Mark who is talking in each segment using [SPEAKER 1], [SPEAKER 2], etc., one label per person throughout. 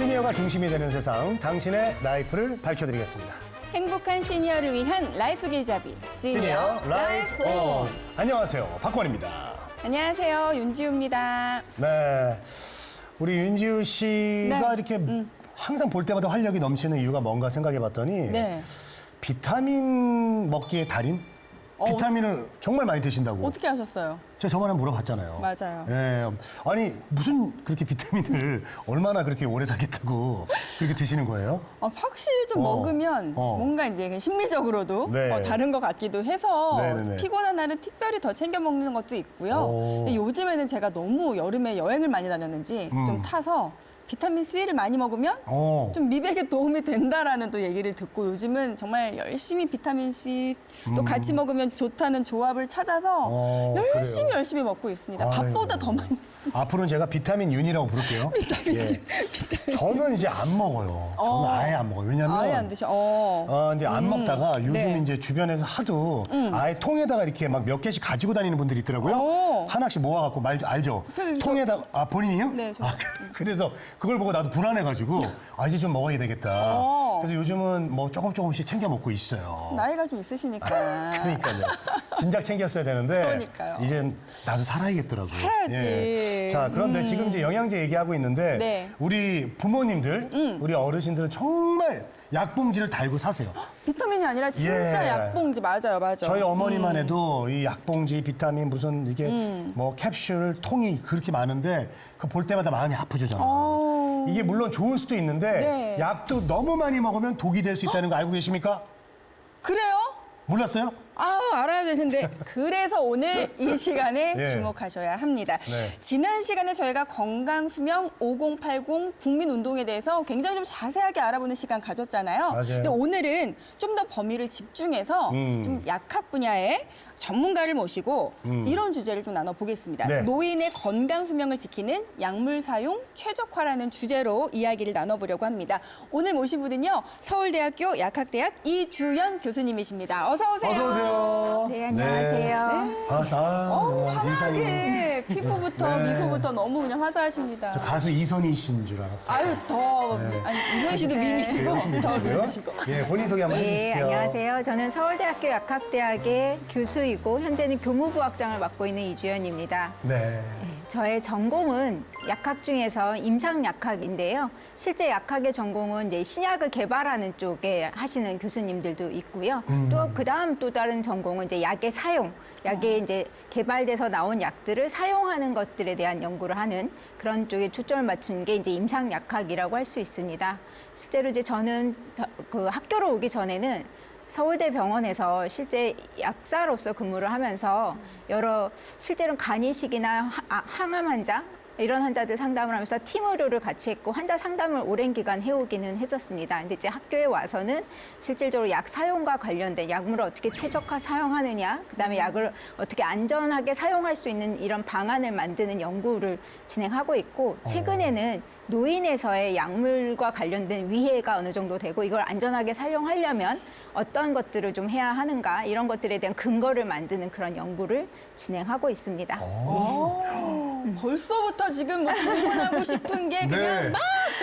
[SPEAKER 1] 시니어가 중심이 되는 세상, 당신의 라이프를 밝혀드리겠습니다.
[SPEAKER 2] 행복한 시니어를 위한 라이프 길잡이 시니어 라이프 온.
[SPEAKER 1] 안녕하세요, 박관입니다.
[SPEAKER 2] 안녕하세요, 윤지우입니다.
[SPEAKER 1] 네, 우리 윤지우 씨가
[SPEAKER 2] 네.
[SPEAKER 1] 이렇게 항상 볼 때마다 활력이 넘치는 이유가 뭔가 생각해봤더니
[SPEAKER 2] 네.
[SPEAKER 1] 비타민 먹기의 달인? 비타민을 정말 많이 드신다고.
[SPEAKER 2] 어떻게 하셨어요?
[SPEAKER 1] 제가 저번에 물어봤잖아요.
[SPEAKER 2] 맞아요.
[SPEAKER 1] 예. 아니, 무슨 그렇게 비타민을 얼마나 그렇게 오래 살겠다고 그렇게 드시는 거예요?
[SPEAKER 2] 확실히 좀 먹으면 뭔가 이제 심리적으로도
[SPEAKER 1] 네.
[SPEAKER 2] 다른 것 같기도 해서
[SPEAKER 1] 네네네.
[SPEAKER 2] 피곤한 날은 특별히 더 챙겨 먹는 것도 있고요. 근데 요즘에는 제가 너무 여름에 여행을 많이 다녔는지 좀 타서 비타민 C를 많이 먹으면 좀 미백에 도움이 된다라는 또 얘기를 듣고 요즘은 정말 열심히 비타민 C 또 같이 먹으면 좋다는 조합을 찾아서 열심히 먹고 있습니다. 밥보다 더 많이.
[SPEAKER 1] 앞으로는 제가 비타민 윤이라고 부를게요. 비타민. 저는 이제 안 먹어요. 저는 아예 안 먹어요. 왜냐면
[SPEAKER 2] 아예 안 드셔.
[SPEAKER 1] 이제 안 먹다가 요즘
[SPEAKER 2] 네.
[SPEAKER 1] 이제 주변에서 하도 아예 통에다가 이렇게 막 몇 개씩 가지고 다니는 분들이 있더라고요. 하나씩 모아갖고 알죠? 통에다가 본인이요?
[SPEAKER 2] 네, 저.
[SPEAKER 1] 그래서 그걸 보고 나도 불안해가지고 이제 좀 먹어야 되겠다. 그래서 요즘은 뭐 조금씩 챙겨 먹고 있어요.
[SPEAKER 2] 나이가 좀 있으시니까.
[SPEAKER 1] 그러니까요. 진작 챙겼어야 되는데
[SPEAKER 2] 그러니까요.
[SPEAKER 1] 이제 나도 살아야겠더라고요.
[SPEAKER 2] 살아야지.
[SPEAKER 1] 자, 그런데 지금 이제 영양제 얘기하고 있는데
[SPEAKER 2] 네.
[SPEAKER 1] 우리 부모님들, 우리 어르신들은 정말 약봉지를 달고 사세요.
[SPEAKER 2] 비타민이 아니라 진짜
[SPEAKER 1] 예.
[SPEAKER 2] 약봉지. 맞아요.
[SPEAKER 1] 저희 어머니만 해도 이 약봉지, 비타민 무슨 이게 뭐 캡슐, 통이 그렇게 많은데 그 볼 때마다 마음이 아프죠, 저는. 이게 물론 좋을 수도 있는데
[SPEAKER 2] 네.
[SPEAKER 1] 약도 너무 많이 먹으면 독이 될 수 있다는 거 알고 계십니까?
[SPEAKER 2] 그래요?
[SPEAKER 1] 몰랐어요?
[SPEAKER 2] 알아야 되는데. 그래서 오늘 이 시간에
[SPEAKER 1] 예.
[SPEAKER 2] 주목하셔야 합니다.
[SPEAKER 1] 네.
[SPEAKER 2] 지난 시간에 저희가 건강수명 5080 국민운동에 대해서 굉장히 좀 자세하게 알아보는 시간 가졌잖아요.
[SPEAKER 1] 맞아요.
[SPEAKER 2] 근데 오늘은 좀 더 범위를 집중해서 좀 약학 분야의 전문가를 모시고 이런 주제를 좀 나눠보겠습니다.
[SPEAKER 1] 네.
[SPEAKER 2] 노인의 건강수명을 지키는 약물 사용 최적화라는 주제로 이야기를 나눠보려고 합니다. 오늘 모신 분은요, 서울대학교 약학대학 이주연 교수님이십니다. 어서 오세요.
[SPEAKER 1] 어서 오세요.
[SPEAKER 3] 네, 안녕하세요.
[SPEAKER 1] 반갑습니다.
[SPEAKER 2] 환하게 피부부터
[SPEAKER 1] 네.
[SPEAKER 2] 미소부터 너무 그냥 화사하십니다.
[SPEAKER 1] 저 가수 이선희신 줄 알았어요.
[SPEAKER 2] 아유, 아니, 이현 씨도 미인이시고
[SPEAKER 1] 훨씬
[SPEAKER 2] 더
[SPEAKER 1] 내리시고요.
[SPEAKER 2] 미인이시고.
[SPEAKER 1] 예, 본인 소개 한번
[SPEAKER 3] 네,
[SPEAKER 1] 해주시죠.
[SPEAKER 3] 안녕하세요. 저는 서울대학교 약학대학의 교수이고 현재는 교무부학장을 맡고 있는 이주연입니다.
[SPEAKER 1] 네.
[SPEAKER 3] 저의 전공은 약학 중에서 임상약학인데요. 실제 약학의 전공은 이제 신약을 개발하는 쪽에 하시는 교수님들도 있고요. 또 그다음 또 다른 전공은 이제 약의 사용, 약에 이제 개발돼서 나온 약들을 사용하는 것들에 대한 연구를 하는 그런 쪽에 초점을 맞춘 게 이제 임상약학이라고 할 수 있습니다. 실제로 이제 저는 그 학교로 오기 전에는 서울대 병원에서 실제 약사로서 근무를 하면서 여러 실제로 간이식이나 항암 환자 이런 환자들 상담을 하면서 팀 의료를 같이 했고 환자 상담을 오랜 기간 해오기는 했었습니다. 근데 이제 학교에 와서는 실질적으로 약 사용과 관련된 약물을 어떻게 최적화 사용하느냐, 그다음에 약을 어떻게 안전하게 사용할 수 있는 이런 방안을 만드는 연구를 진행하고 있고 최근에는 노인에서의 약물과 관련된 위해가 어느 정도 되고 이걸 안전하게 사용하려면 어떤 것들을 좀 해야 하는가 이런 것들에 대한 근거를 만드는 그런 연구를 진행하고 있습니다.
[SPEAKER 2] 벌써부터 지금 뭐 질문하고 싶은 게 그냥
[SPEAKER 1] 네.
[SPEAKER 2] 막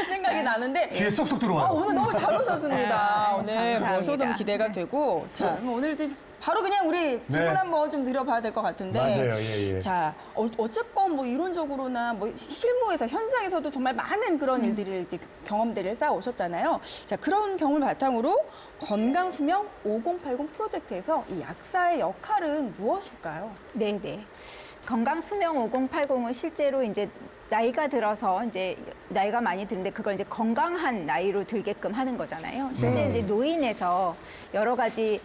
[SPEAKER 2] 생각이 나는데
[SPEAKER 1] 귀에 쏙쏙 들어와요.
[SPEAKER 2] 오늘 너무 잘 오셨습니다. 오늘
[SPEAKER 3] 감사합니다.
[SPEAKER 2] 벌써 너무 기대가 되고 자, 그럼 오늘 바로 그냥 우리 질문
[SPEAKER 1] 네.
[SPEAKER 2] 한번 좀 드려봐야 될 것 같은데.
[SPEAKER 1] 맞아요. 예, 예.
[SPEAKER 2] 자, 어쨌건 뭐 이론적으로나 뭐 실무에서 현장에서도 정말 많은 그런 일들을 이제 경험들을 쌓아 오셨잖아요. 자, 그런 경험을 바탕으로 건강수명 5080 프로젝트에서 이 약사의 역할은 무엇일까요?
[SPEAKER 3] 네네. 건강수명 5080은 실제로 이제 나이가 들어서 이제 나이가 많이 드는데 그걸 이제 건강한 나이로 들게끔 하는 거잖아요. 실제 이제 노인에서 여러 가지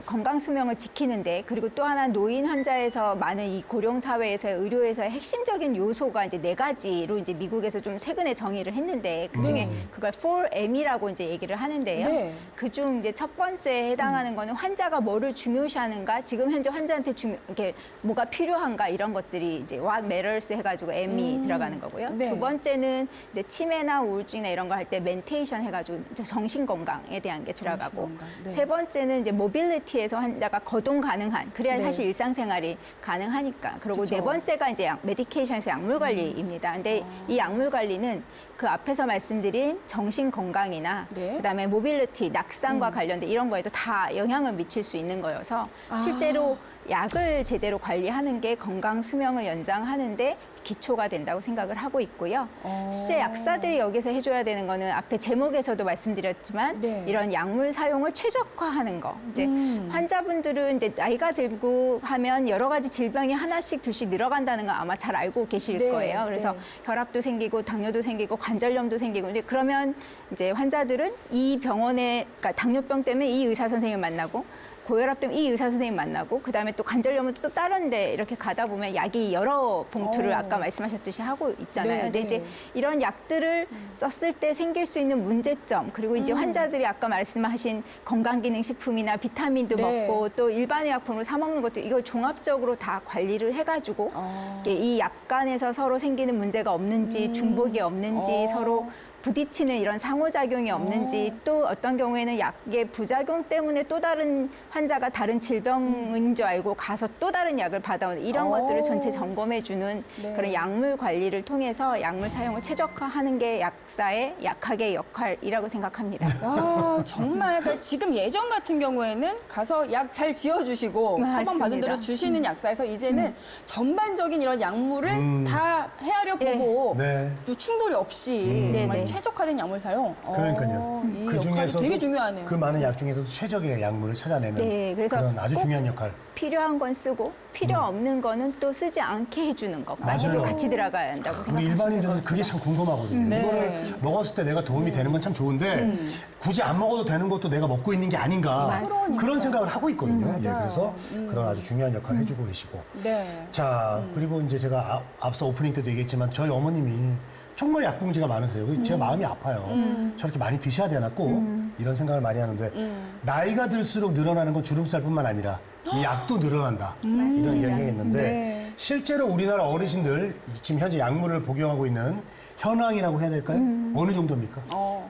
[SPEAKER 3] 건강 수명을 지키는데 그리고 또 하나 노인 환자에서 많은 이 고령 사회에서의 의료에서의 핵심적인 요소가 이제 4가지로 이제 미국에서 좀 최근에 정의를 했는데 그 중에 그걸 4M이라고 이제 얘기를 하는데요.
[SPEAKER 2] 네.
[SPEAKER 3] 그중 이제 첫 번째 해당하는 거는 환자가 뭐를 중요시하는가, 지금 현재 환자한테 이게 뭐가 필요한가 이런 것들이 이제 What Matters 해가지고 M이 들어가는 거고요.
[SPEAKER 2] 네.
[SPEAKER 3] 두 번째는 이제 치매나 우울증이나 이런 거 할 때 멘테이션 해가지고 이제 정신 건강에 대한 게 들어가고,
[SPEAKER 2] 정신건강, 네.
[SPEAKER 3] 세 번째는 이제 모빌리티에서 환자가 거동 가능한, 그래야
[SPEAKER 2] 네.
[SPEAKER 3] 사실 일상생활이 가능하니까. 그리고
[SPEAKER 2] 그쵸.
[SPEAKER 3] 네 번째가 이제 메디케이션에서 약물 관리입니다. 근데 이 약물 관리는 그 앞에서 말씀드린 정신 건강이나
[SPEAKER 2] 네.
[SPEAKER 3] 그다음에 모빌리티, 낙상과 관련된 이런 거에도 다 영향을 미칠 수 있는 거여서 실제로 약을 제대로 관리하는 게 건강 수명을 연장하는데 기초가 된다고 생각을 하고 있고요. 실제 약사들이 여기서 해줘야 되는 거는 앞에 제목에서도 말씀드렸지만
[SPEAKER 2] 네.
[SPEAKER 3] 이런 약물 사용을 최적화하는 거. 이제 환자분들은 이제 나이가 들고 하면 여러 가지 질병이 하나씩 둘씩 늘어간다는 거 아마 잘 알고 계실
[SPEAKER 2] 네,
[SPEAKER 3] 거예요. 그래서
[SPEAKER 2] 네.
[SPEAKER 3] 혈압도 생기고 당뇨도 생기고 관절염도 생기고 이제 그러면 이제 환자들은 이 병원에, 그러니까 당뇨병 때문에 이 의사 선생님을 만나고 고혈압 때문에 이 의사 선생님 만나고 그다음에 또 관절염은 또 다른 데 이렇게 가다 보면 약이 여러 봉투를 아까 말씀하셨듯이 하고 있잖아요.
[SPEAKER 2] 네,
[SPEAKER 3] 근데
[SPEAKER 2] 네.
[SPEAKER 3] 이제 이런 약들을 썼을 때 생길 수 있는 문제점, 그리고 이제 환자들이 아까 말씀하신 건강기능식품이나 비타민도
[SPEAKER 2] 네.
[SPEAKER 3] 먹고 또 일반 의약품으로 사 먹는 것도 이걸 종합적으로 다 관리를 해가지고 이게 이 약 간에서 서로 생기는 문제가 없는지 중복이 없는지 서로 부딪히는 이런 상호작용이 없는지 또 어떤 경우에는 약의 부작용 때문에 또 다른 환자가 다른 질병인 줄 알고 가서 또 다른 약을 받아오는 이런 것들을 전체 점검해주는
[SPEAKER 2] 네.
[SPEAKER 3] 그런 약물 관리를 통해서 약물 사용을 최적화하는 게 약사의 약학의 역할이라고 생각합니다.
[SPEAKER 2] 와, 정말 그러니까 지금 예전 같은 경우에는 가서 약 잘 지어주시고 처방 받은
[SPEAKER 3] 맞습니다.
[SPEAKER 2] 대로 주시는 약사에서 이제는 전반적인 이런 약물을 다 헤아려 보고
[SPEAKER 1] 네.
[SPEAKER 2] 또 충돌이 없이 정말
[SPEAKER 3] 네네.
[SPEAKER 2] 최적화된 약물 사용.
[SPEAKER 1] 그러니까요.
[SPEAKER 2] 이
[SPEAKER 1] 그
[SPEAKER 2] 역할이
[SPEAKER 1] 중에서도
[SPEAKER 2] 되게 중요하네요.
[SPEAKER 1] 그 많은 약 중에서도 최적의 약물을 찾아내는
[SPEAKER 3] 네, 그래서
[SPEAKER 1] 그런 아주
[SPEAKER 3] 꼭
[SPEAKER 1] 중요한 역할.
[SPEAKER 3] 필요한 건 쓰고 필요 없는 거는 또 쓰지 않게 해주는 것까지
[SPEAKER 1] 맞아요.
[SPEAKER 3] 같이 들어가야 한다고
[SPEAKER 1] 우리
[SPEAKER 3] 생각하시면
[SPEAKER 1] 일반인들은 그게 참 궁금하거든요.
[SPEAKER 2] 네.
[SPEAKER 1] 이거를 먹었을 때 내가 도움이 되는 건 참 좋은데 굳이 안 먹어도 되는 것도 내가 먹고 있는 게 아닌가
[SPEAKER 3] 맞습니다.
[SPEAKER 1] 그런 생각을 하고 있거든요. 예,
[SPEAKER 2] 맞아요.
[SPEAKER 1] 그래서 그런 아주 중요한 역할을 해주고 계시고.
[SPEAKER 2] 네.
[SPEAKER 1] 자, 그리고 이제 제가 앞서 오프닝 때도 얘기했지만 저희 어머님이 정말 약봉지가 많으세요. 제가 마음이 아파요. 저렇게 많이 드셔야 되나 꼭 이런 생각을 많이 하는데 나이가 들수록 늘어나는 건 주름살뿐만 아니라 이 약도 늘어난다. 이런 이야기가 있는데
[SPEAKER 2] 네.
[SPEAKER 1] 실제로 우리나라 어르신들 지금 현재 약물을 복용하고 있는 현황이라고 해야 될까요? 어느 정도입니까?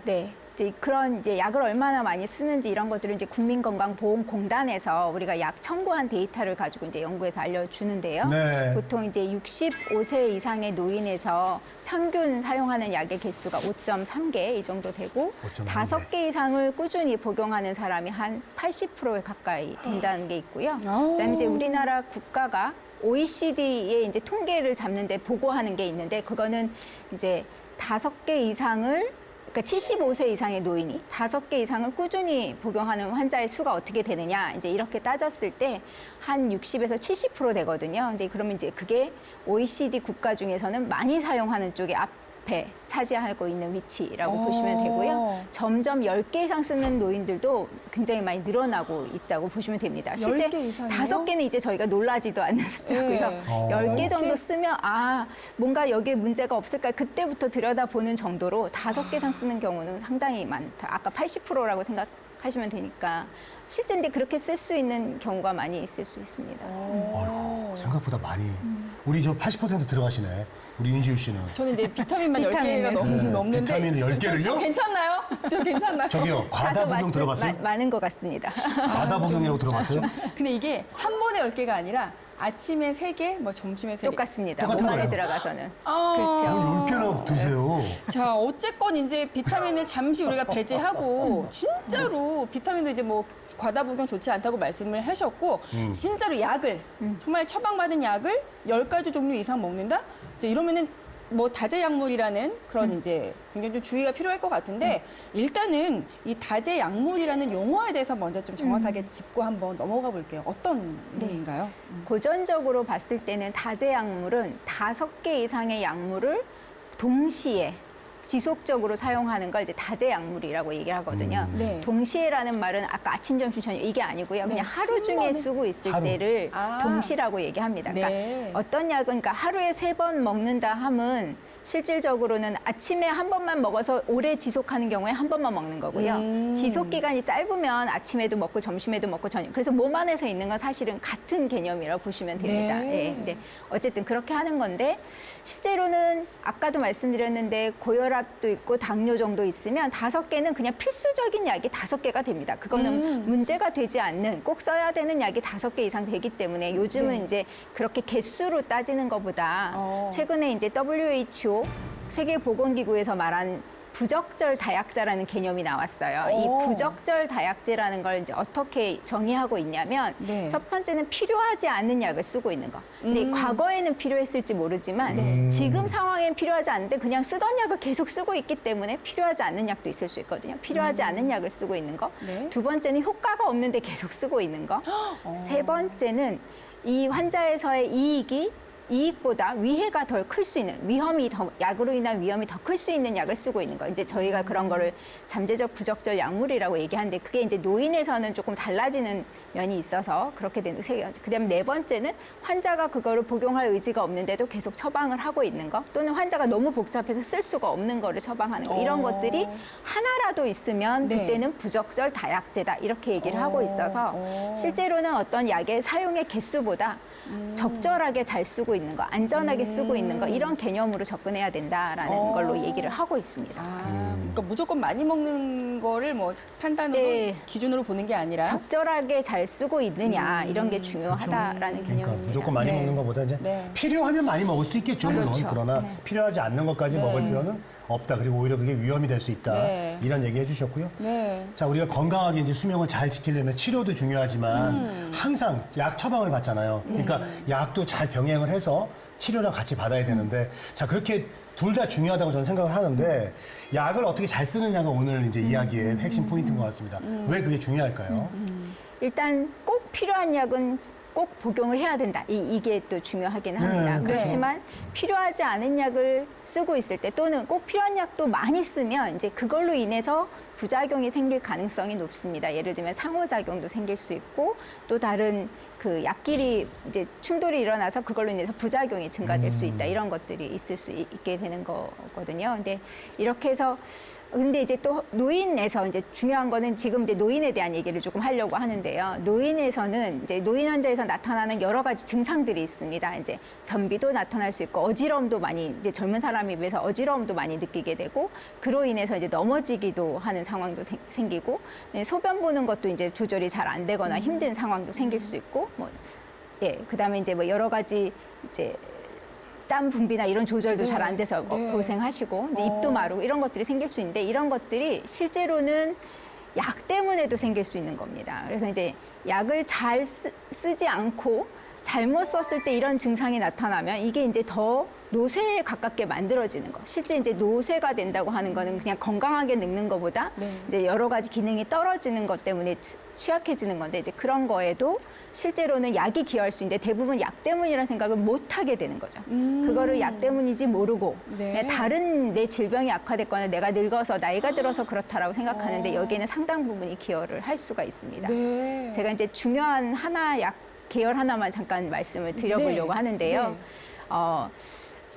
[SPEAKER 3] 네. 이제 그런 이제 약을 얼마나 많이 쓰는지 이런 것들을 이제 국민건강보험공단에서 우리가 약 청구한 데이터를 가지고 이제 연구해서 알려주는데요.
[SPEAKER 1] 네.
[SPEAKER 3] 보통 이제 65세 이상의 노인에서 평균 사용하는 약의 개수가 5.3개 이 정도 되고
[SPEAKER 1] 5.3 개.
[SPEAKER 3] 5개 이상을 꾸준히 복용하는 사람이 한 80%에 가까이 된다는 게 있고요. 그다음에 이제 우리나라 국가가 OECD의 이제 통계를 잡는데 보고하는 게 있는데 그거는 이제 5개 이상을 그러니까 75세 이상의 노인이 5개 이상을 꾸준히 복용하는 환자의 수가 어떻게 되느냐 이제 이렇게 따졌을 때 한 60에서 70% 되거든요. 근데 그러면 이제 그게 OECD 국가 중에서는 많이 사용하는 쪽에 앞에 차지하고 있는 위치라고 보시면 되고요. 점점 10개 이상 쓰는 노인들도 굉장히 많이 늘어나고 있다고 보시면 됩니다. 실제
[SPEAKER 2] 10개 이상이요?
[SPEAKER 3] 5개는 이제 저희가 놀라지도 않는 숫자고요.
[SPEAKER 2] 네.
[SPEAKER 3] 10개 정도 쓰면 아 뭔가 여기에 문제가 없을까 그때부터 들여다보는 정도로 5개 이상 쓰는 경우는 상당히 많다. 아까 80%라고 생각하시면 되니까 실제인데 그렇게 쓸 수 있는 경우가 많이 있을 수 있습니다.
[SPEAKER 1] 어휴, 생각보다 많이. 우리 저 80% 들어가시네. 우리 윤지우 씨는.
[SPEAKER 2] 저는 이제 비타민만 10개가
[SPEAKER 3] 비타민을.
[SPEAKER 2] 넘는데
[SPEAKER 1] 비타민을 10개를요?
[SPEAKER 2] 저 괜찮나요? 저 괜찮나요?
[SPEAKER 1] 저기요, 과다
[SPEAKER 3] 다소
[SPEAKER 1] 복용 들어봤어요?
[SPEAKER 3] 많은 것 같습니다.
[SPEAKER 1] 과다 복용이라고 들어봤어요?
[SPEAKER 2] 근데 이게 한 번에 10개가 아니라 아침에 3개, 뭐 점심에 3개.
[SPEAKER 3] 똑같습니다.
[SPEAKER 1] 똑같은
[SPEAKER 3] 몸 안에
[SPEAKER 1] 거예요?
[SPEAKER 3] 들어가서는.
[SPEAKER 2] 아.
[SPEAKER 3] 그렇죠.
[SPEAKER 1] 10개나 드세요.
[SPEAKER 2] 자, 어쨌건 이제 비타민을 잠시 우리가 배제하고 진짜로 비타민도 이제 뭐 과다 복용 좋지 않다고 말씀을 하셨고 진짜로 약을 정말 처방받은 약을 10가지 종류 이상 먹는다? 이제 이러면은 뭐 다제 약물이라는 그런 이제 굉장히 좀 주의가 필요할 것 같은데 일단은 이 다제 약물이라는 용어에 대해서 먼저 좀 정확하게 짚고 한번 넘어가 볼게요. 어떤 의미인가요?
[SPEAKER 3] 고전적으로 봤을 때는 다제 약물은 5개 이상의 약물을 동시에 지속적으로 사용하는 걸 이제 다제 약물이라고 얘기를 하거든요.
[SPEAKER 2] 네.
[SPEAKER 3] 동시에라는 말은 아까 아침, 점심, 저녁 이게 아니고요. 그냥
[SPEAKER 2] 네.
[SPEAKER 3] 하루 중에 쓰고 있을
[SPEAKER 1] 하루.
[SPEAKER 3] 때를
[SPEAKER 2] 아.
[SPEAKER 3] 동시라고 얘기합니다.
[SPEAKER 2] 네.
[SPEAKER 3] 그러니까 어떤 약은 그러니까 하루에 3번 먹는다 함은 실질적으로는 아침에 한 번만 먹어서 오래 지속하는 경우에 한 번만 먹는 거고요. 지속 기간이 짧으면 아침에도 먹고 점심에도 먹고 저녁. 그래서 몸 안에서 있는 건 사실은 같은 개념이라고 보시면 됩니다.
[SPEAKER 2] 네.
[SPEAKER 3] 예, 근데 어쨌든 그렇게 하는 건데 실제로는 아까도 말씀드렸는데 고혈압도 있고 당뇨 정도 있으면 5개는 그냥 필수적인 약이 5개가 됩니다. 그거는 문제가 되지 않는 꼭 써야 되는 약이 5개 이상 되기 때문에 요즘은
[SPEAKER 2] 네.
[SPEAKER 3] 이제 그렇게 개수로 따지는 것보다 최근에 이제 WHO 세계보건기구에서 말한 부적절 다약제라는 개념이 나왔어요. 이 부적절 다약제라는 걸 이제 어떻게 정의하고 있냐면
[SPEAKER 2] 네.
[SPEAKER 3] 첫 번째는 필요하지 않는 약을 쓰고 있는 거. 근데 과거에는 필요했을지 모르지만 지금 상황엔 필요하지 않은데 그냥 쓰던 약을 계속 쓰고 있기 때문에 필요하지 않는 약도 있을 수 있거든요. 필요하지 않는 약을 쓰고 있는 거.
[SPEAKER 2] 네.
[SPEAKER 3] 두 번째는 효과가 없는데 계속 쓰고 있는 거. 세 번째는 이 환자에서의 이익보다 위해가 덜 클 수 있는 약으로 인한 위험이 더 클 수 있는 약을 쓰고 있는 거. 이제 저희가 그런 거를 잠재적 부적절 약물이라고 얘기하는데 그게 이제 노인에서는 조금 달라지는 면이 있어서 그렇게 되는 거. 그다음에 네 번째는 환자가 그거를 복용할 의지가 없는데도 계속 처방을 하고 있는 거. 또는 환자가 너무 복잡해서 쓸 수가 없는 거를 처방하는 거. 이런 것들이 하나라도 있으면
[SPEAKER 2] 네.
[SPEAKER 3] 그때는 부적절 다약제다. 이렇게 얘기를 하고 있어서 실제로는 어떤 약의 사용의 개수보다 적절하게 잘 쓰고 있는 거, 안전하게 쓰고 있는 거 이런 개념으로 접근해야 된다라는 걸로 얘기를 하고 있습니다.
[SPEAKER 2] 그러니까 무조건 많이 먹는 거를 뭐 판단으로
[SPEAKER 3] 네.
[SPEAKER 2] 기준으로 보는 게 아니라
[SPEAKER 3] 적절하게 잘 쓰고 있느냐 이런 게 중요하다라는
[SPEAKER 1] 그러니까
[SPEAKER 3] 개념입니다.
[SPEAKER 1] 무조건 많이
[SPEAKER 2] 네.
[SPEAKER 1] 먹는 것보다 이제
[SPEAKER 2] 네.
[SPEAKER 1] 필요하면 많이 먹을 수도 있겠죠. 물론
[SPEAKER 3] 그렇죠.
[SPEAKER 1] 그러나
[SPEAKER 3] 네.
[SPEAKER 1] 필요하지 않는 것까지
[SPEAKER 2] 네.
[SPEAKER 1] 먹을 필요는 없다. 그리고 오히려 그게 위험이 될 수 있다.
[SPEAKER 2] 네.
[SPEAKER 1] 이런 얘기 해주셨고요.
[SPEAKER 2] 네.
[SPEAKER 1] 자, 우리가 건강하게 이제 수명을 잘 지키려면 치료도 중요하지만 항상 약 처방을 받잖아요. 그러니까 약도 잘 병행을 해서 치료랑 같이 받아야 되는데 자, 그렇게 둘 다 중요하다고 저는 생각을 하는데 약을 어떻게 잘 쓰느냐가 오늘 이제 이야기의 핵심 포인트인 것 같습니다. 왜 그게 중요할까요?
[SPEAKER 3] 일단 꼭 필요한 약은 꼭 복용을 해야 된다. 이게 또 중요하긴 합니다.
[SPEAKER 1] 네,
[SPEAKER 3] 그렇지만 필요하지 않은 약을 쓰고 있을 때 또는 꼭 필요한 약도 많이 쓰면 이제 그걸로 인해서 부작용이 생길 가능성이 높습니다. 예를 들면 상호작용도 생길 수 있고 또 다른 그 약끼리 이제 충돌이 일어나서 그걸로 인해서 부작용이 증가될 수 있다. 이런 것들이 있을 수 있게 되는 거거든요. 근데 이렇게 해서 근데 이제 또 노인에서 이제 중요한 거는 지금 이제 노인에 대한 얘기를 조금 하려고 하는데요. 노인에서는 이제 노인 환자에서 나타나는 여러 가지 증상들이 있습니다. 이제 변비도 나타날 수 있고 어지러움도 많이 이제 젊은 사람에 비해서 어지러움도 많이 느끼게 되고 그로 인해서 이제 넘어지기도 하는 상황도 생기고 소변 보는 것도 이제 조절이 잘 안 되거나 힘든 상황도 생길 수 있고 뭐 그다음에 이제 뭐 여러 가지 이제 땀 분비나 이런 조절도
[SPEAKER 2] 네.
[SPEAKER 3] 잘 안 돼서
[SPEAKER 2] 네.
[SPEAKER 3] 고생하시고 이제 입도 마르고 이런 것들이 생길 수 있는데 이런 것들이 실제로는 약 때문에도 생길 수 있는 겁니다. 그래서 이제 약을 잘 쓰지 않고 잘못 썼을 때 이런 증상이 나타나면 이게 이제 더 노쇠에 가깝게 만들어지는 거. 실제 이제 노쇠가 된다고 하는 거는 그냥 건강하게 늙는 것보다
[SPEAKER 2] 네.
[SPEAKER 3] 이제 여러 가지 기능이 떨어지는 것 때문에 취약해지는 건데 이제 그런 거에도 실제로는 약이 기여할 수 있는데 대부분 약 때문이라는 생각을 못 하게 되는 거죠. 그거를 약 때문인지 모르고
[SPEAKER 2] 네.
[SPEAKER 3] 그냥 다른 내 질병이 악화됐거나 내가 늙어서 나이가 들어서 그렇다라고 생각하는데 여기에는 상당 부분이 기여를 할 수가 있습니다.
[SPEAKER 2] 네.
[SPEAKER 3] 제가 이제 중요한 약 계열 하나만 잠깐 말씀을 드려보려고
[SPEAKER 2] 네.
[SPEAKER 3] 하는데요.
[SPEAKER 2] 네.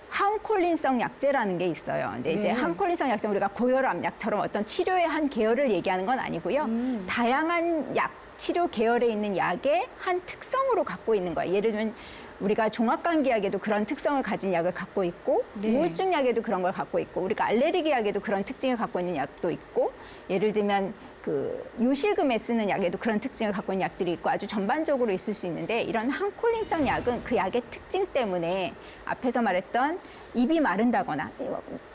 [SPEAKER 3] 항콜린성 약제라는 게 있어요. 근데 이제
[SPEAKER 2] 네.
[SPEAKER 3] 항콜린성 약제 우리가 고혈압 약처럼 어떤 치료의 한 계열을 얘기하는 건 아니고요. 다양한 치료 계열에 있는 약의 한 특성으로 갖고 있는 거예요. 예를 들면 우리가 종합감기 약에도 그런 특성을 가진 약을 갖고 있고
[SPEAKER 2] 네.
[SPEAKER 3] 우울증 약에도 그런 걸 갖고 있고 우리가 알레르기 약에도 그런 특징을 갖고 있는 약도 있고 예를 들면 그 요실금에 쓰는 약에도 그런 특징을 갖고 있는 약들이 있고 아주 전반적으로 있을 수 있는데 이런 항콜린성 약은 그 약의 특징 때문에 앞에서 말했던 입이 마른다거나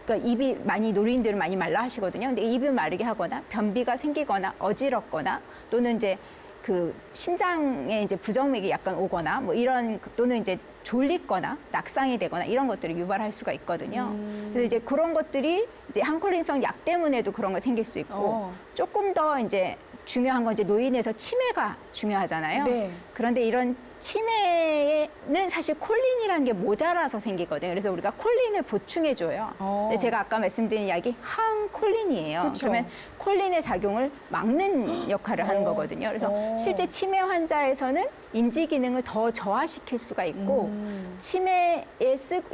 [SPEAKER 3] 그러니까 입이 노인들은 많이 말라 하시거든요. 근데 입이 마르게 하거나 변비가 생기거나 어지럽거나 또는 이제 그 심장에 이제 부정맥이 약간 오거나 뭐 이런 또는 이제 졸리거나 낙상이 되거나 이런 것들을 유발할 수가 있거든요. 그래서 이제 그런 것들이 이제 항콜린성 약 때문에도 그런 거 생길 수 있고 조금 더 이제 중요한 건 이제 노인에서 치매가 중요하잖아요.
[SPEAKER 2] 네.
[SPEAKER 3] 그런데 이런 치매는 사실 콜린이라는 게 모자라서 생기거든요. 그래서 우리가 콜린을 보충해줘요. 근데 제가 아까 말씀드린 약이 항콜린이에요.
[SPEAKER 2] 그쵸.
[SPEAKER 3] 그러면 콜린의 작용을 막는 역할을 하는 거거든요. 그래서 실제 치매 환자에서는 인지 기능을 더 저하시킬 수가 있고 치매에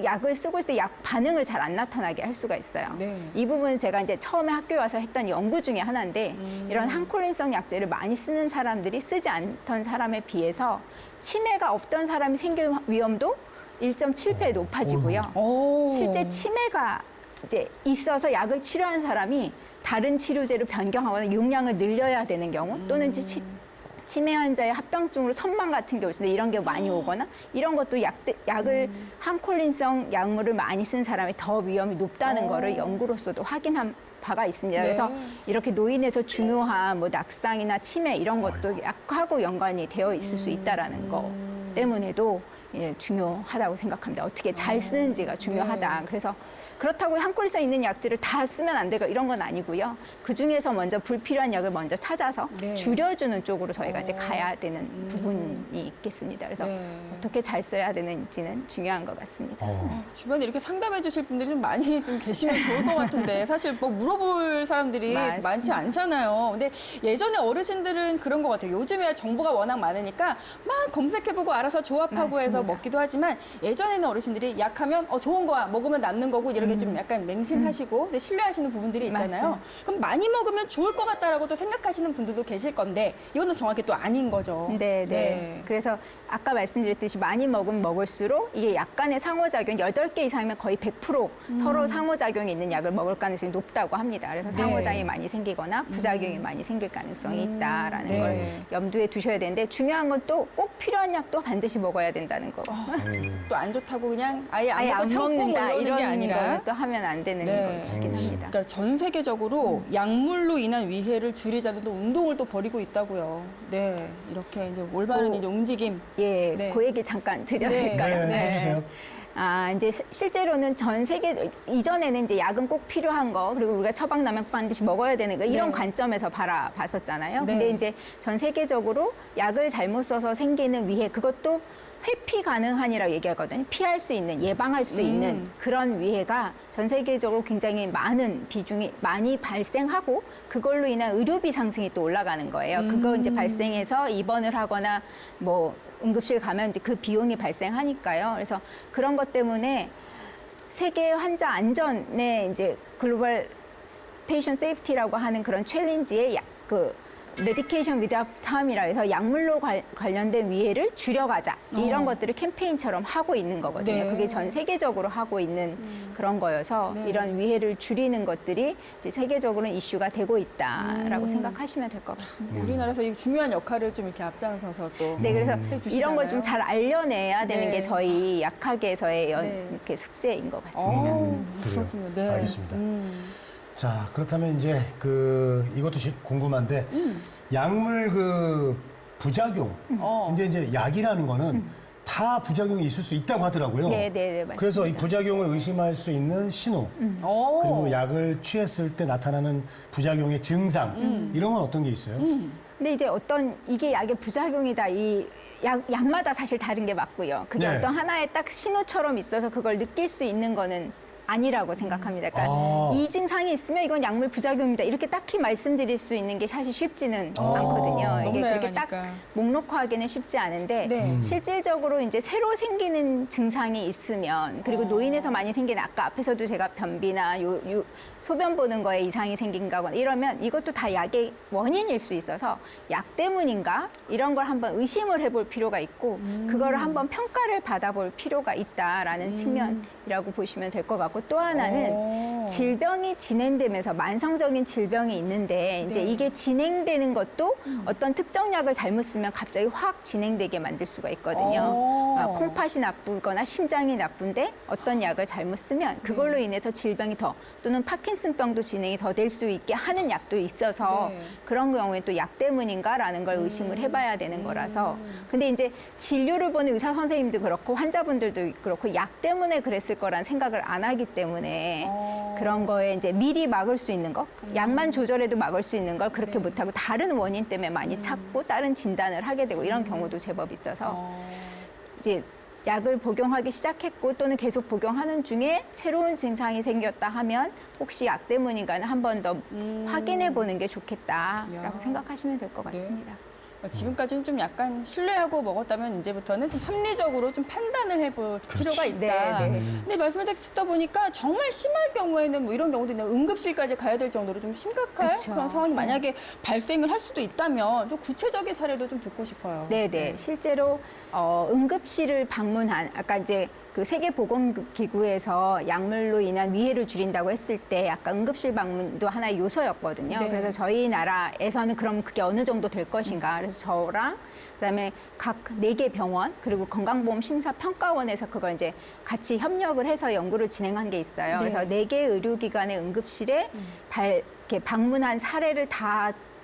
[SPEAKER 3] 약을 쓰고 있을 때 약 반응을 잘 안 나타나게 할 수가 있어요.
[SPEAKER 2] 네.
[SPEAKER 3] 이 부분은 제가 이제 처음에 학교에 와서 했던 연구 중에 하나인데 이런 항콜린성 약제를 많이 쓰는 사람들이 쓰지 않던 사람에 비해서 치매가 없던 사람이 생길 위험도 1.7배 높아지고요. 실제 치매가 이제 있어서 약을 치료한 사람이 다른 치료제로 변경하거나 용량을 늘려야 되는 경우 또는 이제 치매 환자의 합병증으로 선망 같은 게 오는데 이런 게 많이 오거나 이런 것도 약을 항콜린성 약물을 많이 쓴 사람이 더 위험이 높다는 거를 연구로서도 확인한 바가 있습니다. 그래서 이렇게 노인에서 중요한 뭐 낙상이나 치매 이런 것도 약하고 연관이 되어 있을 수 있다라는 거 때문에도 예, 중요하다고 생각합니다. 어떻게 잘 쓰는지가 중요하다. 그래서 그렇다고 항콜린성 있는 약들을 다 쓰면 안 되고 이런 건 아니고요. 그 중에서 먼저 불필요한 약을 먼저 찾아서 줄여주는 쪽으로 저희가 이제 가야 되는 부분이 있겠습니다. 그래서 어떻게 잘 써야 되는지는 중요한 것 같습니다.
[SPEAKER 2] 주변에 이렇게 상담해 주실 분들이 좀 많이 좀 계시면 좋을 것 같은데 사실 뭐 물어볼 사람들이
[SPEAKER 3] 맞습니다.
[SPEAKER 2] 많지 않잖아요. 근데 예전에 어르신들은 그런 것 같아요. 요즘에 정보가 워낙 많으니까 막 검색해보고 알아서 조합하고 해서 먹기도 하지만 예전에는 어르신들이 약하면 좋은 거야 먹으면 낫는 거고 이렇게 좀 약간 맹신하시고 근데 신뢰하시는 부분들이 있잖아요.
[SPEAKER 3] 맞습니다.
[SPEAKER 2] 그럼 많이 먹으면 좋을 것 같다라고 또 생각하시는 분들도 계실 건데 이거는 정확히 또 아닌 거죠.
[SPEAKER 3] 네. 그래서 아까 말씀드렸듯이 많이 먹으면 먹을수록 이게 약간의 상호작용 8개 이상이면 거의 100% 서로 상호작용이 있는 약을 먹을 가능성이 높다고 합니다. 그래서 상호작용이 많이 생기거나 부작용이 많이 생길 가능성이 있다라는 걸 염두에 두셔야 되는데 중요한 건 또 꼭 필요한 약도 반드시 먹어야 된다는 거.
[SPEAKER 2] 또 안 좋다고 그냥 아예 안
[SPEAKER 3] 아예
[SPEAKER 2] 먹고
[SPEAKER 3] 안
[SPEAKER 2] 참고
[SPEAKER 3] 먹는다
[SPEAKER 2] 뭐 이러는 게
[SPEAKER 3] 이런
[SPEAKER 2] 아니라
[SPEAKER 3] 거는 또 하면 안 되는 것이긴 합니다.
[SPEAKER 2] 그러니까 전 세계적으로 약물로 인한 위해를 줄이자는 또 운동을 또 벌이고 있다고요. 네, 이렇게 이제 올바른 이제 움직임.
[SPEAKER 3] 예,
[SPEAKER 2] 네.
[SPEAKER 3] 그 얘기 잠깐 드려야
[SPEAKER 2] 네.
[SPEAKER 3] 될까요?
[SPEAKER 1] 네, 해주세요.
[SPEAKER 3] 이제 실제로는 전 세계 이전에는 이제 약은 꼭 필요한 거 그리고 우리가 처방 나면 반드시 먹어야 되는 거 이런
[SPEAKER 2] 네.
[SPEAKER 3] 관점에서 바라봤었잖아요.
[SPEAKER 2] 네.
[SPEAKER 3] 근데 이제 전 세계적으로 약을 잘못 써서 생기는 위해 그것도 회피 가능한이라고 얘기하거든요. 피할 수 있는, 예방할 수 있는 그런 위해가 전 세계적으로 굉장히 많은 비중이 많이 발생하고 그걸로 인한 의료비 상승이 또 올라가는 거예요. 그거 이제 발생해서 입원을 하거나 뭐 응급실 가면 이제 그 비용이 발생하니까요. 그래서 그런 것 때문에 세계 환자 안전에 이제 글로벌 페이션 세이프티라고 하는 그런 챌린지에 메디케이션 위드아웃 함이라 해서 약물로 관련된 위해를 줄여가자 이런 것들을 캠페인처럼 하고 있는 거거든요.
[SPEAKER 2] 네.
[SPEAKER 3] 그게 전 세계적으로 하고 있는 그런 거여서 이런 위해를 줄이는 것들이 이제 세계적으로는 이슈가 되고 있다라고 생각하시면 될 것 같습니다.
[SPEAKER 2] 우리나라에서 이 중요한 역할을 좀 이렇게 앞장서서 또
[SPEAKER 3] 네, 그래서
[SPEAKER 2] 해주시잖아요.
[SPEAKER 3] 이런 걸 좀 잘 알려내야 되는
[SPEAKER 2] 네.
[SPEAKER 3] 게 저희 약학에서의
[SPEAKER 2] 네.
[SPEAKER 3] 이렇게 숙제인 것 같습니다.
[SPEAKER 1] 그래요.
[SPEAKER 2] 그렇군요. 네.
[SPEAKER 1] 알겠습니다. 자, 그렇다면 이제 이것도 궁금한데 약물 부작용 이제 약이라는 거는 다 부작용이 있을 수 있다고 하더라고요.
[SPEAKER 3] 네, 맞습니다.
[SPEAKER 1] 그래서 이 부작용을 의심할 수 있는 신호 그리고 약을 취했을 때 나타나는 부작용의 증상 이런 건 어떤 게 있어요?
[SPEAKER 3] 근데 이제 이게 약의 부작용이다 이 약마다 사실 다른 게 맞고요. 그게
[SPEAKER 1] 네.
[SPEAKER 3] 어떤 하나의 딱 신호처럼 있어서 그걸 느낄 수 있는 거는 아니라고 생각합니다. 그러니까 이 증상이 있으면 이건 약물 부작용입니다. 이렇게 딱히 말씀드릴 수 있는 게 사실 쉽지는 않거든요.
[SPEAKER 2] 너무
[SPEAKER 3] 이게 그렇게 딱
[SPEAKER 2] 다양하니까.
[SPEAKER 3] 목록화하기는 쉽지 않은데
[SPEAKER 2] 네.
[SPEAKER 3] 실질적으로 이제 새로 생기는 증상이 있으면 그리고 노인에서 많이 생기는 아까 앞에서도 제가 변비나 소변 보는 거에 이상이 생긴 거거나 이러면 이것도 다 약의 원인일 수 있어서 약 때문인가 이런 걸 한번 의심을 해볼 필요가 있고 그거를 한번 평가를 받아볼 필요가 있다라는 측면이라고 보시면 될 것 같고 또 하나는 질병이 진행되면서 만성적인 질병이 있는데 이제 이게 진행되는 것도 어떤 특정 약을 잘못 쓰면 갑자기 확 진행되게 만들 수가 있거든요. 그러니까 콩팥이 나쁘거나 심장이 나쁜데 어떤 약을 잘못 쓰면 그걸로 인해서 질병이 또는 파킨슨병도 진행이 더 될 수 있게 하는 약도 있어서 그런 경우에 또 약 때문인가라는 걸 의심을 해봐야 되는 거라서 근데 이제 진료를 보는 의사 선생님도 그렇고 환자분들도 그렇고 약 때문에 그랬을 거란 생각을 안 하기 때문에 그런 거에 이제 미리 막을 수 있는 거 약만 조절해도 막을 수 있는 걸 그렇게 못하고 다른 원인 때문에 많이 찾고 다른 진단을 하게 되고 이런 경우도 제법 있어서 이제 약을 복용하기 시작했고 또는 계속 복용하는 중에 새로운 증상이 생겼다 하면 혹시 약 때문인가는 한 번 더 확인해 보는 게 좋겠다라고
[SPEAKER 2] 야.
[SPEAKER 3] 생각하시면 될 것 같습니다.
[SPEAKER 2] 지금까지는 좀 약간 신뢰하고 먹었다면 이제부터는 좀 합리적으로 좀 판단을 해볼 필요가 있다.
[SPEAKER 3] 네, 네.
[SPEAKER 2] 근데 말씀을 듣다 보니까 정말 심할 경우에는 뭐 이런 경우도 있나요? 응급실까지 가야 될 정도로 좀 심각할
[SPEAKER 3] 그쵸.
[SPEAKER 2] 그런 상황이 만약에 발생을 할 수도 있다면 좀 구체적인 사례도 좀 듣고 싶어요.
[SPEAKER 3] 네네. 실제로 응급실을 방문한 아까 이제 그 세계보건기구에서 약물로 인한 위해를 줄인다고 했을 때 약간 응급실 방문도 하나의 요소였거든요.
[SPEAKER 2] 네.
[SPEAKER 3] 그래서 저희 나라에서는 그럼 그게 어느 정도 될 것인가. 그래서 저랑 그다음에 각 4개 병원 그리고 건강보험 심사평가원에서 그걸 이제 같이 협력을 해서 연구를 진행한 게 있어요.
[SPEAKER 2] 네.
[SPEAKER 3] 그래서 4개 의료기관의 응급실에 이렇게 방문한 사례를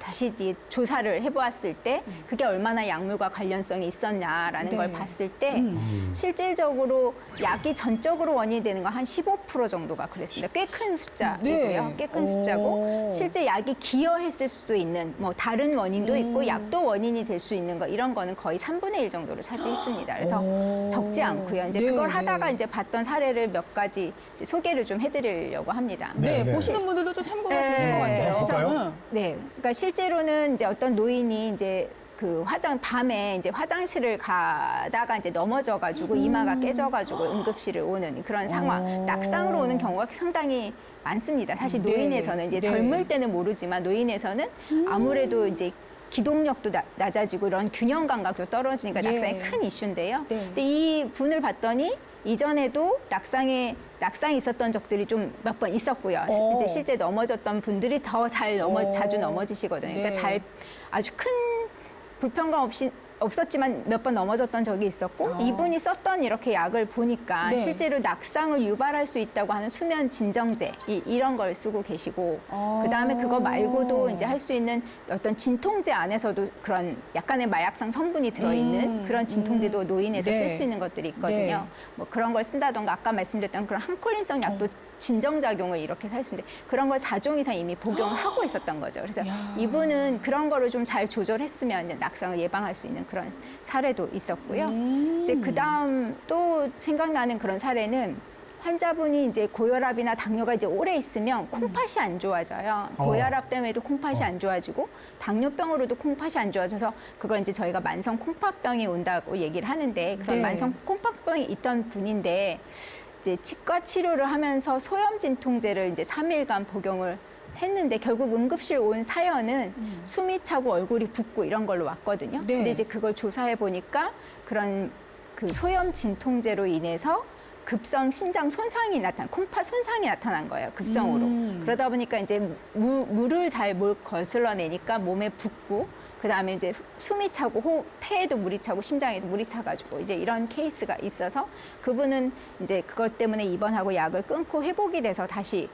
[SPEAKER 3] 다시 이제 조사를 해보았을 때 그게 얼마나 약물과 관련성이 있었냐라는
[SPEAKER 2] 네.
[SPEAKER 3] 걸 봤을 때 실질적으로 약이 전적으로 원인이 되는 건 한 15% 정도가 그랬습니다. 꽤 큰 숫자이고요.
[SPEAKER 2] 네.
[SPEAKER 3] 꽤 큰 숫자고 실제 약이 기여했을 수도 있는 뭐 다른 원인도 있고 약도 원인이 될 수 있는 거 이런 거는 거의 3분의 1 정도를 차지했습니다. 그래서 적지 않고요. 이제
[SPEAKER 2] 네,
[SPEAKER 3] 그걸
[SPEAKER 2] 네.
[SPEAKER 3] 하다가 이제 봤던 사례를 몇 가지 이제 소개를 좀 해드리려고 합니다.
[SPEAKER 2] 네,
[SPEAKER 1] 네, 네.
[SPEAKER 2] 보시는 분들도 좀 참고가 되실
[SPEAKER 3] 네.
[SPEAKER 2] 것 같아요.
[SPEAKER 1] 볼까요?
[SPEAKER 2] 응.
[SPEAKER 3] 네, 그러니까 실제로는 이제 어떤 노인이 이제 그 밤에 이제 화장실을 가다가 이제 넘어져가지고 이마가 깨져가지고 응급실을 오는 그런 상황, 낙상으로 오는 경우가 상당히 많습니다. 사실
[SPEAKER 2] 네.
[SPEAKER 3] 노인에서는 이제
[SPEAKER 2] 네.
[SPEAKER 3] 젊을 때는 모르지만 노인에서는 아무래도 이제 기동력도 낮아지고 이런 균형 감각도 떨어지니까
[SPEAKER 2] 예.
[SPEAKER 3] 낙상이 큰 이슈인데요.
[SPEAKER 2] 네.
[SPEAKER 3] 근데 이 분을 봤더니 이전에도 낙상이 있었던 적들이 좀 몇 번 있었고요.
[SPEAKER 2] 오.
[SPEAKER 3] 이제 실제 넘어졌던 분들이 더 잘
[SPEAKER 2] 오.
[SPEAKER 3] 자주 넘어지시거든요.
[SPEAKER 2] 네.
[SPEAKER 3] 그러니까 아주 큰 불편감 없었지만 몇 번 넘어졌던 적이 있었고 이분이 썼던 이렇게 약을 보니까
[SPEAKER 2] 네.
[SPEAKER 3] 실제로 낙상을 유발할 수 있다고 하는 수면 진정제 이런 걸 쓰고 계시고 그다음에 그거 말고도 이제 할 수 있는 어떤 진통제 안에서도 그런 약간의 마약성 성분이 들어있는 그런 진통제도 노인에서
[SPEAKER 2] 네.
[SPEAKER 3] 쓸 수 있는 것들이 있거든요.
[SPEAKER 2] 네.
[SPEAKER 3] 뭐 그런 걸 쓴다던가 아까 말씀드렸던 그런 항콜린성 약도 진정작용을 이렇게 살 수 있는데 그런 걸 4종 이상 이미 복용을 하고 있었던 거죠. 그래서
[SPEAKER 2] 야.
[SPEAKER 3] 이분은 그런 거를 좀 잘 조절했으면 이제 낙상을 예방할 수 있는 그런 사례도 있었고요. 이제 그다음 또 생각나는 그런 사례는 환자분이 이제 고혈압이나 당뇨가 이제 오래 있으면 콩팥이 안 좋아져요. 고혈압 때문에도 콩팥이 안 좋아지고 당뇨병으로도 콩팥이 안 좋아져서 그걸 이제 저희가 만성 콩팥병이 온다고 얘기를 하는데 그런
[SPEAKER 2] 네.
[SPEAKER 3] 만성 콩팥병이 있던 분인데 이제 치과 치료를 하면서 소염 진통제를 이제 3일간 복용을 했는데 결국 응급실 온 사연은 숨이 차고 얼굴이 붓고 이런 걸로 왔거든요.
[SPEAKER 2] 네.
[SPEAKER 3] 근데 이제 그걸 조사해 보니까 그런 그 소염 진통제로 인해서 급성 신장 손상이 콩팥 손상이 나타난 거예요. 급성으로. 그러다 보니까 이제 물을 잘 못 거슬러내니까 몸에 붓고 그다음에 이제 숨이 차고 폐에도 물이 차고 심장에도 물이 차가지고 이제 이런 케이스가 있어서 그분은 이제 그것 때문에 입원하고 약을 끊고 회복이 돼서 다시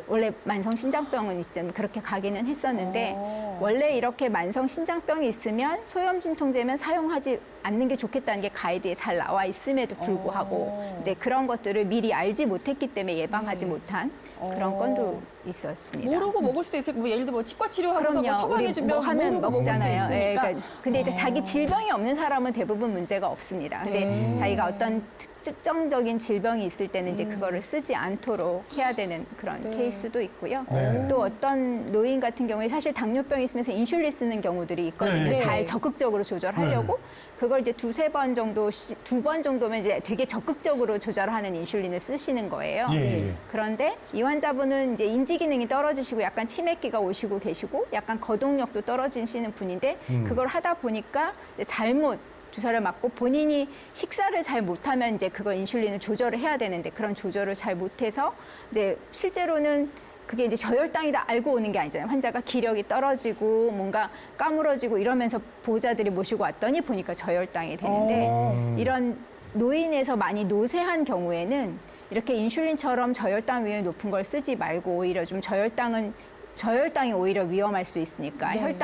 [SPEAKER 3] 원래 만성 신장병은 있으면 그렇게 가기는 했었는데 원래 이렇게 만성 신장병이 있으면 소염 진통제면 사용하지 않는 게 좋겠다는 게 가이드에 잘 나와 있음에도 불구하고 이제 그런 것들을 미리 알지 못했기 때문에 예방하지
[SPEAKER 2] 네.
[SPEAKER 3] 못한 그런 건도 있었습니다.
[SPEAKER 2] 모르고 먹을 수도 있을 뭐 예를 들어 뭐 치과 치료하고서 뭐 처방해
[SPEAKER 3] 우리
[SPEAKER 2] 주면
[SPEAKER 3] 뭐 하면
[SPEAKER 2] 모르고 먹을 수
[SPEAKER 3] 먹잖아요. 예,
[SPEAKER 2] 있으니까.
[SPEAKER 3] 그러니까 근데 이제 자기 질병이 없는 사람은 대부분 문제가 없습니다. 근데
[SPEAKER 2] 네.
[SPEAKER 3] 자기가 어떤 특정적인 질병이 있을 때는 이제 그거를 쓰지 않도록 해야 되는 그런
[SPEAKER 2] 네.
[SPEAKER 3] 케이스도 있고요.
[SPEAKER 1] 네.
[SPEAKER 3] 또 어떤 노인 같은 경우에 사실 당뇨병이 있으면서 인슐린 쓰는 경우들이 있거든요.
[SPEAKER 1] 네.
[SPEAKER 3] 잘 적극적으로 조절하려고 그걸 이제 2-3번 정도 2번 정도면 이제 되게 적극적으로 조절하는 인슐린을 쓰시는 거예요.
[SPEAKER 1] 예.
[SPEAKER 3] 그런데 이 환자분은 이제 인지 기능이 떨어지시고 약간 치매기가 오시고 계시고 약간 거동력도 떨어지시는 분인데 그걸 하다 보니까 이제 잘못 주사를 맞고 본인이 식사를 잘 못하면 이제 그거 인슐린을 조절을 해야 되는데 그런 조절을 잘 못해서 이제 실제로는 그게 이제 저혈당이다 알고 오는 게 아니잖아요. 환자가 기력이 떨어지고 뭔가 까무러지고 이러면서 보호자들이 모시고 왔더니 보니까 저혈당이 되는데 이런 노인에서 많이 노쇠한 경우에는 이렇게 인슐린처럼 저혈당 위험이 높은 걸 쓰지 말고 오히려 좀 저혈당이 오히려 위험할 수 있으니까
[SPEAKER 2] 네.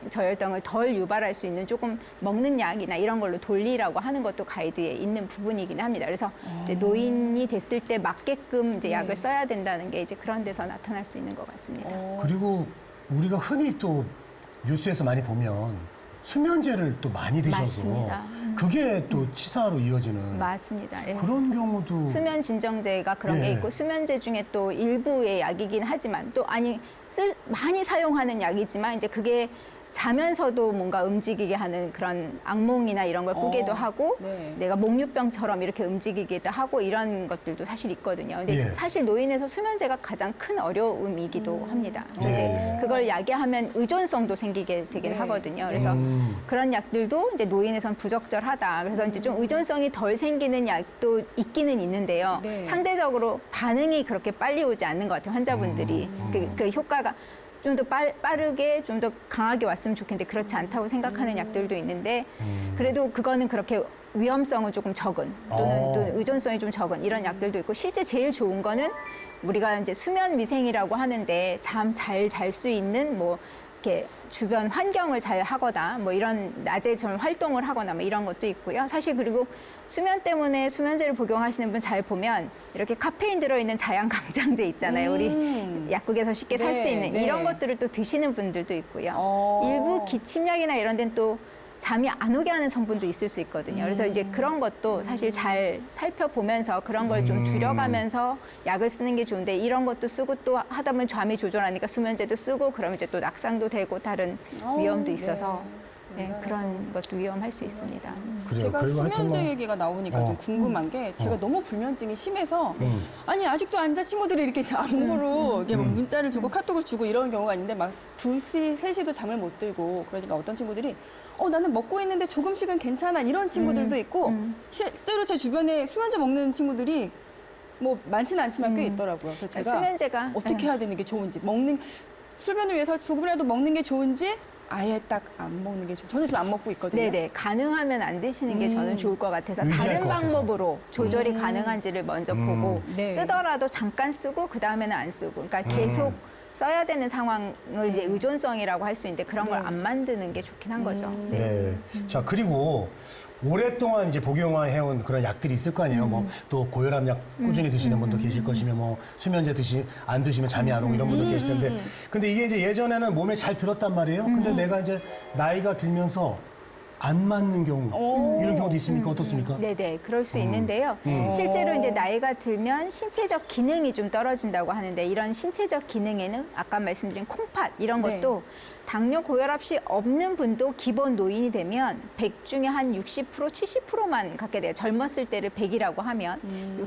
[SPEAKER 3] 저혈당을 덜 유발할 수 있는 조금 먹는 약이나 이런 걸로 돌리라고 하는 것도 가이드에 있는 부분이긴 합니다. 그래서 이제 노인이 됐을 때 맞게끔 이제 약을 써야 된다는 게 이제 그런 데서 나타날 수 있는 것 같습니다.
[SPEAKER 1] 그리고 우리가 흔히 또 뉴스에서 많이 보면 수면제를 또 많이 드셔서
[SPEAKER 3] 맞습니다.
[SPEAKER 1] 그게 또 치사로 이어지는
[SPEAKER 3] 맞습니다. 예.
[SPEAKER 1] 그런 경우도
[SPEAKER 3] 수면 진정제가 그런 게
[SPEAKER 1] 예.
[SPEAKER 3] 있고 수면제 중에 또 일부의 약이긴 하지만 또 많이 사용하는 약이지만 이제 그게 자면서도 뭔가 움직이게 하는 그런 악몽이나 이런 걸 꾸기도 하고
[SPEAKER 2] 네.
[SPEAKER 3] 내가 목류병처럼 이렇게 움직이기도 하고 이런 것들도 사실 있거든요. 근데
[SPEAKER 1] 예.
[SPEAKER 3] 사실 노인에서 수면제가 가장 큰 어려움이기도 합니다.
[SPEAKER 1] 예.
[SPEAKER 3] 근데 그걸 약이하면 의존성도 생기게 되긴
[SPEAKER 2] 네.
[SPEAKER 3] 하거든요. 그래서 그런 약들도 이제 노인에선 부적절하다. 그래서 이제 좀 의존성이 덜 생기는 약도 있기는 있는데요.
[SPEAKER 2] 네.
[SPEAKER 3] 상대적으로 반응이 그렇게 빨리 오지 않는 것 같아요. 환자분들이 그 효과가 좀 더 빠르게 좀 더 강하게 왔으면 좋겠는데 그렇지 않다고 생각하는 약들도 있는데 그래도 그거는 그렇게 위험성은 조금 적은 또는 또 의존성이 좀 적은 이런 약들도 있고 실제 제일 좋은 거는 우리가 이제 수면 위생이라고 하는데 잠 잘 잘 수 있는 뭐 이렇게 주변 환경을 잘 하거나 뭐 이런 낮에 좀 활동을 하거나 뭐 이런 것도 있고요. 사실 그리고 수면 때문에 수면제를 복용하시는 분 잘 보면 이렇게 카페인 들어있는 자양 강장제 있잖아요. 우리 약국에서 쉽게 살 수
[SPEAKER 2] 네,
[SPEAKER 3] 있는
[SPEAKER 2] 네.
[SPEAKER 3] 이런 것들을 또 드시는 분들도 있고요. 일부 기침약이나 이런 데는 또 잠이 안 오게 하는 성분도 있을 수 있거든요. 그래서 이제 그런 것도 사실 잘 살펴보면서 그런 걸 좀 줄여가면서 약을 쓰는 게 좋은데 이런 것도 쓰고 또 하다 보면 잠이 조절하니까 수면제도 쓰고 그러면 이제 또 낙상도 되고 다른 위험도 있어서 네, 그런 것도 위험할 수 있습니다.
[SPEAKER 1] 그래요.
[SPEAKER 2] 제가
[SPEAKER 1] 그리고 하여튼
[SPEAKER 2] 수면제
[SPEAKER 1] 뭐
[SPEAKER 2] 얘기가 나오니까 좀 궁금한 게 제가 너무 불면증이 심해서 아니 아직도 앉아 친구들이 이렇게 안부로 이렇게 뭐 문자를 주고 카톡을 주고 이런 경우가 있는데 막 2시, 3시도 잠을 못 들고 그러니까 어떤 친구들이 나는 먹고 있는데 조금씩은 괜찮아 이런 친구들도 있고 실제로 제 주변에 수면제 먹는 친구들이 뭐 많지는 않지만 꽤 있더라고요. 그래서 제가
[SPEAKER 3] 수면제가
[SPEAKER 2] 어떻게 해야 되는 게 좋은지 수면을 위해서 조금이라도 먹는 게 좋은지 아예 딱 안 먹는 게 저는 지금 안 먹고 있거든요.
[SPEAKER 3] 네네 가능하면 안 드시는 게 저는 좋을 것 같아서
[SPEAKER 1] 의지할
[SPEAKER 3] 다른
[SPEAKER 1] 것 같아서.
[SPEAKER 3] 방법으로 조절이 가능한지를 먼저 보고
[SPEAKER 2] 네.
[SPEAKER 3] 쓰더라도 잠깐 쓰고 그 다음에는 안 쓰고 그러니까 계속 써야 되는 상황을 이제 의존성이라고 할 수 있는데 그런 걸 안 만드는 게 좋긴 한 거죠. 네.
[SPEAKER 1] 네. 자, 그리고 오랫동안 이제 복용해온 그런 약들이 있을 거 아니에요. 뭐 또 고혈압 약 꾸준히 드시는 분도 계실 것이며 뭐 수면제 안 드시면 잠이 안 오고 이런 분도 계실 텐데. 근데 이게 이제 예전에는 몸에 잘 들었단 말이에요. 근데 내가 이제 나이가 들면서 안 맞는 경우 이런 경우도 있습니까? 어떻습니까?
[SPEAKER 3] 네네, 그럴 수 있는데요. 실제로 이제 나이가 들면 신체적 기능이 좀 떨어진다고 하는데 이런 신체적 기능에는 아까 말씀드린 콩팥 이런
[SPEAKER 2] 네.
[SPEAKER 3] 것도 당뇨, 고혈압이 없는 분도 기본 노인이 되면 100 중에 한 60%, 70%만 갖게 돼요. 젊었을 때를 100이라고 하면